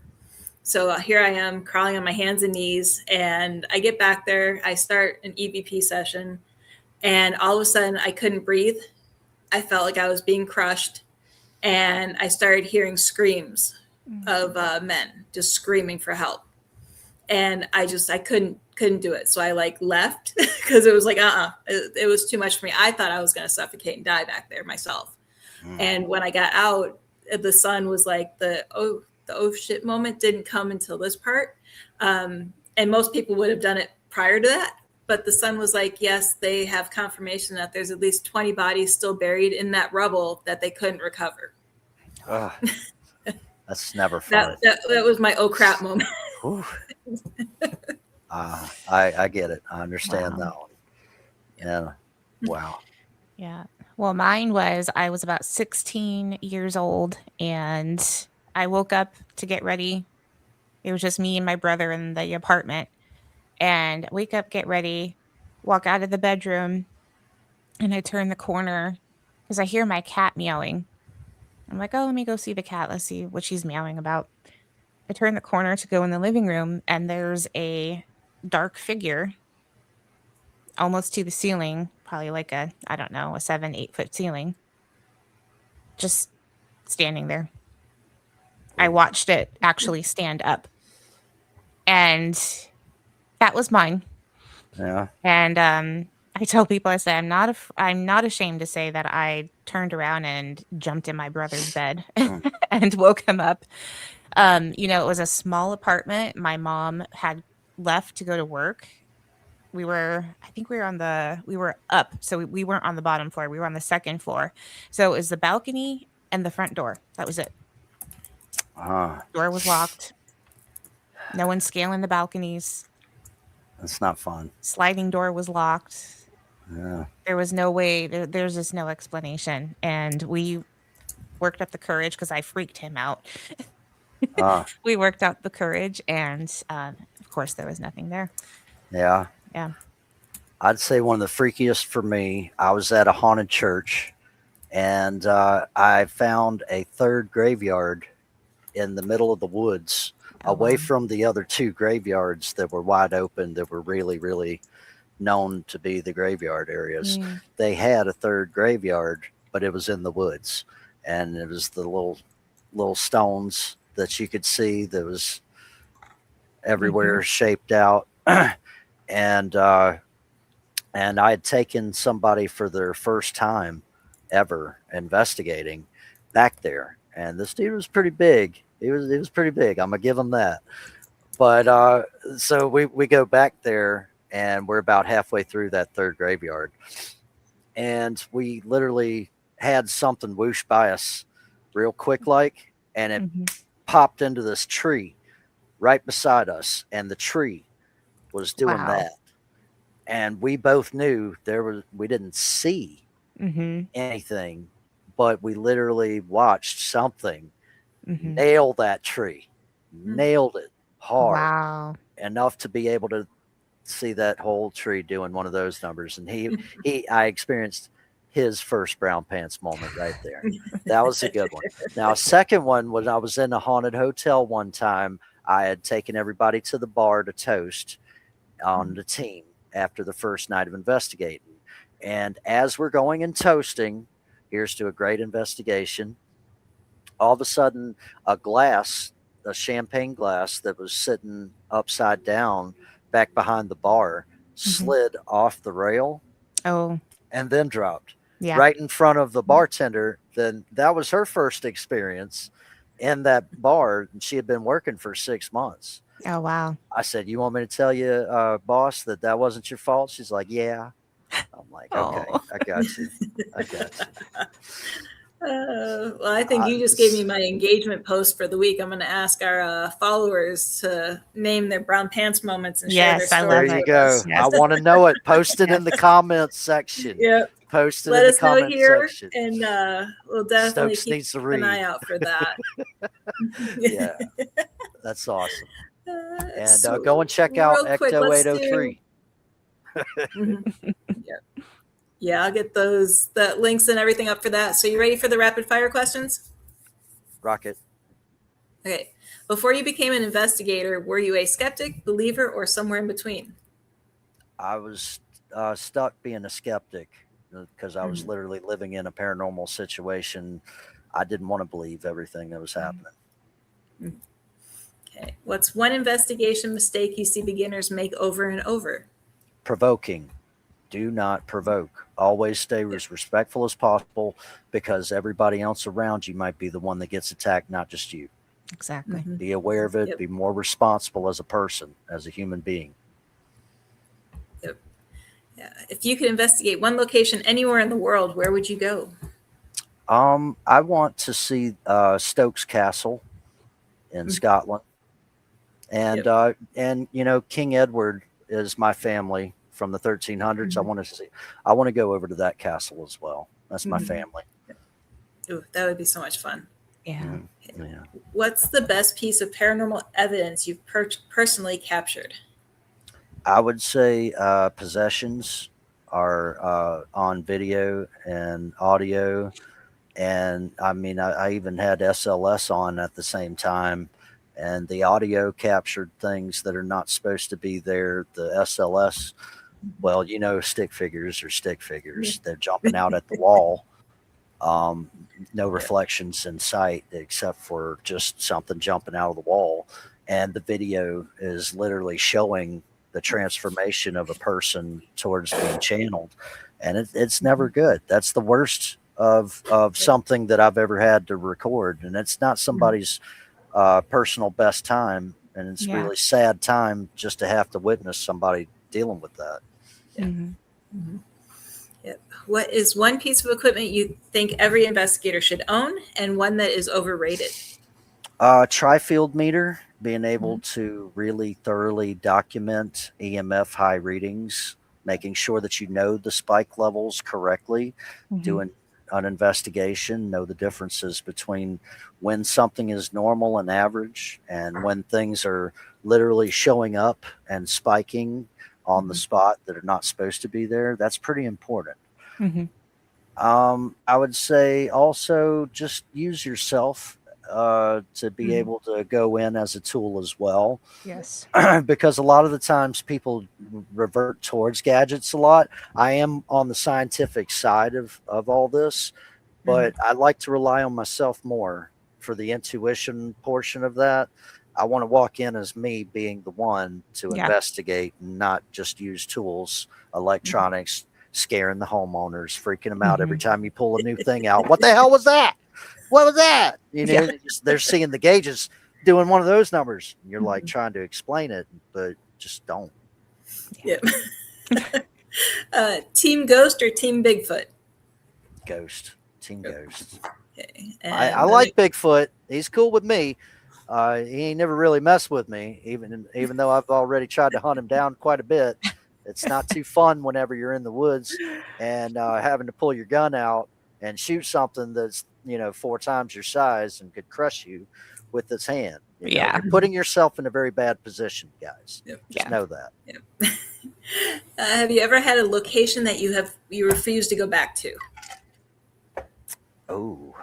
So here I am crawling on my hands and knees, and I get back there. I start an EVP session, And all of a sudden I couldn't breathe. I felt like I was being crushed. And I started hearing screams of men just screaming for help. And I couldn't do it. So I left because it was it was too much for me. I thought I was going to suffocate and die back there myself. And when I got out, the sun was like the oh shit moment didn't come until this part. And most people would have done it prior to that. But the sun was like, yes, they have confirmation that there's at least 20 bodies still buried in that rubble that they couldn't recover. That's never fun. That was my oh crap moment. I get it. I understand that one. Yeah. Wow. Yeah. Well, mine was, I was about 16 years old and I woke up to get ready. It was just me and my brother in the apartment. And wake up, get ready, walk out of the bedroom, and I turn the corner because I hear my cat meowing. I'm like, oh, let me go see the cat. Let's see what she's meowing about. I turn the corner to go in the living room, and there's a dark figure almost to the ceiling, probably like a 7-8 foot ceiling, just standing there. I watched it actually stand up, and that was mine. Yeah. And I tell people, I say, I'm not ashamed to say that I turned around and jumped in my brother's bed and woke him up. It was a small apartment. My mom had left to go to work. We were up. So we weren't on the bottom floor. We were on the second floor. So it was the balcony and the front door. That was it. Door was locked. No one scaling the balconies. That's not fun. Sliding door was locked. Yeah. There was no way. There's just no explanation. And we worked up the courage because I freaked him out. We worked out the courage, and of course, there was nothing there. Yeah. Yeah. I'd say one of the freakiest for me, I was at a haunted church, and I found a third graveyard in the middle of the woods, away from the other two graveyards that were wide open, that were really, really known to be the graveyard areas. They had a third graveyard, but it was in the woods, and it was the little stones that you could see that was everywhere shaped out. And I had taken somebody for their first time ever investigating back there, and this dude was pretty big. He was pretty big. I'm gonna give him that. But so we go back there, and we're about halfway through that third graveyard, and we literally had something whoosh by us real quick, and it popped into this tree right beside us, and the tree was doing that. And we both knew we didn't see anything, but we literally watched something nail that tree, nailed it hard, enough to be able to see that whole tree doing one of those numbers. And I experienced his first brown pants moment right there. That was a good one. Now, a second one was, I was in a haunted hotel one time. I had taken everybody to the bar to toast on the team after the first night of investigating. And as we're going and toasting, here's to a great investigation, all of a sudden a champagne glass that was sitting upside down back behind the bar slid off the rail and then dropped right in front of the bartender. Then that was her first experience in that bar, and she had been working for 6 months. Oh, wow. I said, you want me to tell you, boss, that wasn't your fault? She's like, yeah. I'm like, okay, I got you. Well, I think you just gave me my engagement post for the week. I'm going to ask our followers to name their brown pants moments and share their stories. There you go. Yes. I want to know it. Post it in the comments section. Yep. Post it in the comments section. And we'll definitely keep an eye out for that. Yeah, that's awesome. And go and check out Ecto 803. Yeah, I'll get the links and everything up for that. So you ready for the rapid fire questions? Rocket. Okay. Before you became an investigator, were you a skeptic, believer, or somewhere in between? I was stuck being a skeptic because I was literally living in a paranormal situation. I didn't want to believe everything that was happening. Okay. What's one investigation mistake you see beginners make over and over? Provoking. Do not provoke. Always stay as respectful as possible, because everybody else around you might be the one that gets attacked, not just you. Exactly. Be aware of it. Be more responsible as a person, as a human being. Yep. Yeah. If you could investigate one location anywhere in the world, where would you go? I want to see Stokes Castle in Scotland, and King Edward is my family from the 1300s. I want to go over to that castle as well. That's my family. Ooh, that would be so much fun. Yeah. Yeah. What's the best piece of paranormal evidence you've personally captured? I would say possessions are on video and audio. And I mean, I even had SLS on at the same time, and the audio captured things that are not supposed to be there. The SLS, well, stick figures are stick figures. They're jumping out at the wall. No reflections in sight except for just something jumping out of the wall. And the video is literally showing the transformation of a person towards being channeled. And it's never good. That's the worst of something that I've ever had to record. And it's not somebody's personal best time. And it's really sad time just to have to witness somebody dealing with that. Yep. What is one piece of equipment you think every investigator should own, and one that is overrated? Tri-field meter, being able to really thoroughly document EMF high readings, making sure that you know the spike levels correctly, doing an investigation, know the differences between when something is normal and average and when things are literally showing up and spiking on the spot that are not supposed to be there. That's pretty important. I would say also just use yourself to be able to go in as a tool as well. Yes. Because a lot of the times people revert towards gadgets a lot. I am on the scientific side of all this, but I like to rely on myself more for the intuition portion of that. I want to walk in as me being the one to investigate and not just use tools, electronics, scaring the homeowners, freaking them out every time you pull a new thing out. What the hell was that? What was that? They're seeing the gauges doing one of those numbers. And you're like trying to explain it, but just don't. Yep. Team Ghost or Team Bigfoot? Ghost. Team Ghost. Okay. I like Bigfoot. He's cool with me. He ain't never really messed with me, even though I've already tried to hunt him down quite a bit. It's not too fun whenever you're in the woods and having to pull your gun out and shoot something that's 4 times your size and could crush you with its hand. You're putting yourself in a very bad position, guys. Just know that. Have you ever had a location that you refuse to go back to? Oh,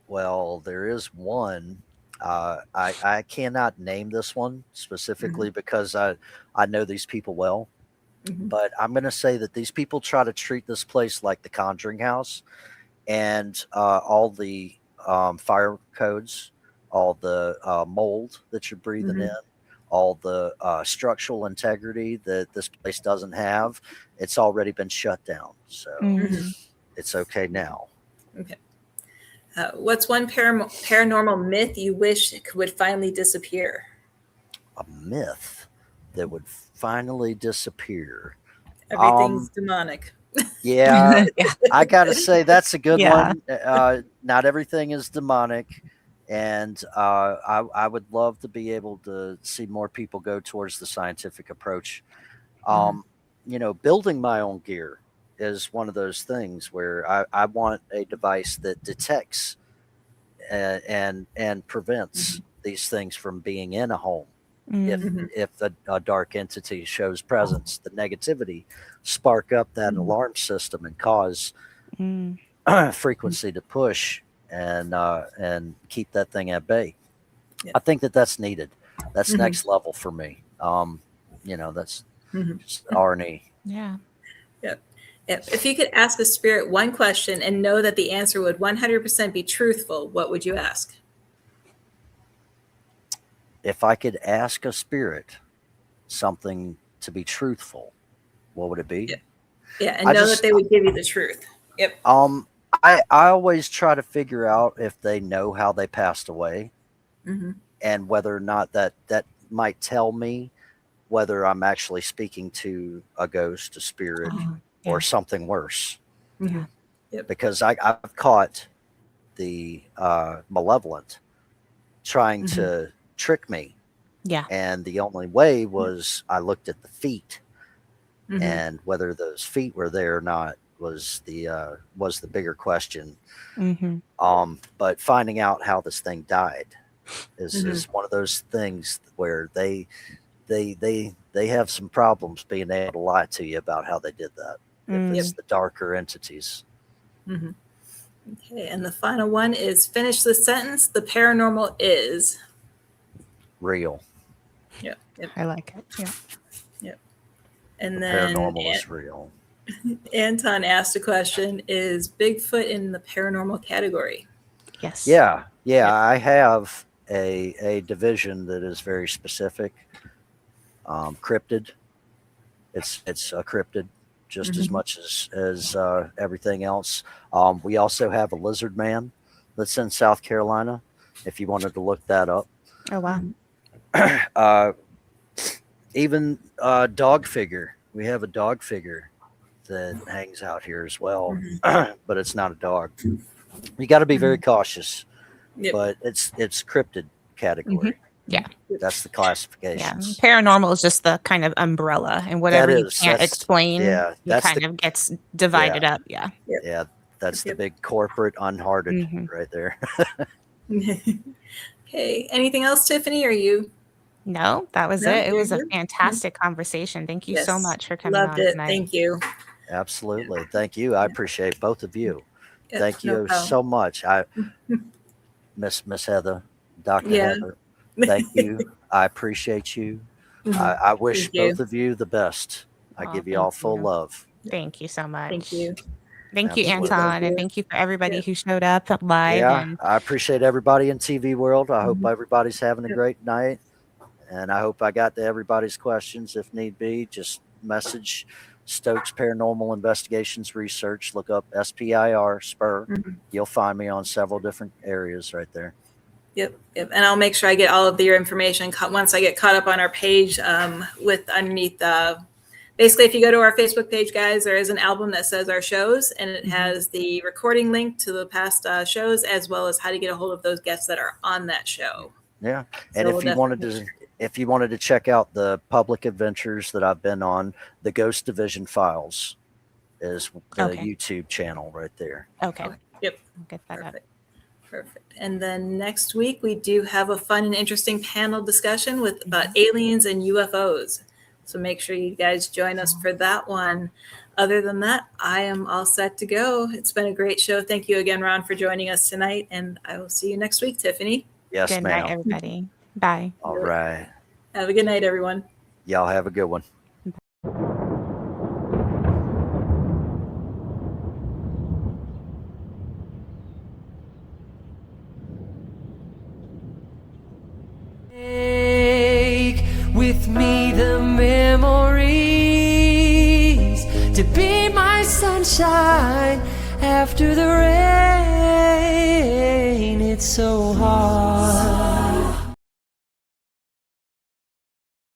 well, there is one. I cannot name this one specifically because I know these people well. But I'm going to say that these people try to treat this place like the Conjuring House, and all the fire codes, all the mold that you're breathing in, all the structural integrity that this place doesn't have, it's already been shut down. So it's okay now. Okay. What's one paranormal myth you wish would finally disappear? A myth that would finally disappear. Everything's demonic. Yeah, I gotta say that's a good one. Not everything is demonic, and I would love to be able to see more people go towards the scientific approach. Building my own gear is one of those things where I want a device that detects and prevents these things from being in a home. If a dark entity shows presence, the negativity spark up that alarm system and cause frequency to push and keep that thing at bay. I think that's needed. That's next level for me. That's just R&E. Yeah. Yep. Yep. If you could ask a spirit one question and know that the answer would 100% be truthful, what would you ask? If I could ask a spirit something to be truthful, what would it be? Yeah, yeah, and know that they would give you the truth. Yep. I always try to figure out if they know how they passed away, and whether or not that might tell me whether I'm actually speaking to a ghost, a spirit, or something worse. Yeah. Yep. Because I've caught the malevolent trying to trick me. Yeah. And the only way was I looked at the feet, and whether those feet were there or not was the bigger question. But finding out how this thing died is one of those things where they have some problems being able to lie to you about how they did that. If it's the darker entities. Okay, and the final one is finish the sentence. The paranormal is real. Yep. I like it. Yeah. Yep. And then Paranormal is real. Anton asked a question: is Bigfoot in the paranormal category? Yes. Yeah. I have a division that is very specific. Cryptid. It's a cryptid just as much as everything else. We also have a lizard man that's in South Carolina, if you wanted to look that up. Oh, wow. Even a dog figure. We have a dog figure that hangs out here as well, but it's not a dog. You got to be very cautious, but it's cryptid category. Yeah. That's the classification. Yeah. Paranormal is just the kind of umbrella, and whatever you can't explain, it kind of gets divided up. Yeah. Yeah. That's the big corporate unhearted right there. Okay. Anything else, Tiffany? Are you? No, that was it. It was a fantastic conversation. Thank you so much for coming on tonight. Thank you. Absolutely. Thank you. I appreciate both of you. Thank you so much. I Miss Heather, Dr. Heather. Thank you. I appreciate you. I wish both of you the best. I give you all full love. Thank you so much. Thank you. Thank you, Anton, and thank you for everybody who showed up live. Yeah, I appreciate everybody in TV world. I hope everybody's having a great night, and I hope I got to everybody's questions. If need be, just message Stokes Paranormal Investigations Research. Look up SPIR Spur. You'll find me on several different areas right there. Yep. And I'll make sure I get all of your information once I get caught up on our page with underneath. Basically, if you go to our Facebook page, guys, there is an album that says our shows, and it has the recording link to the past shows, as well as how to get a hold of those guests that are on that show. Yeah. And if you wanted to check out the public adventures that I've been on, the Ghost Division Files is the YouTube channel right there. Okay. Yep. I'll get that up. Perfect. And then next week, we do have a fun and interesting panel discussion with aliens and UFOs. So make sure you guys join us for that one. Other than that, I am all set to go. It's been a great show. Thank you again, Ron, for joining us tonight. And I will see you next week, Tiffany. Yes, Good ma'am. night, everybody. Bye. All right. Have a good night, everyone. Y'all have a good one. With me the memories to be my sunshine after the rain. It's so hard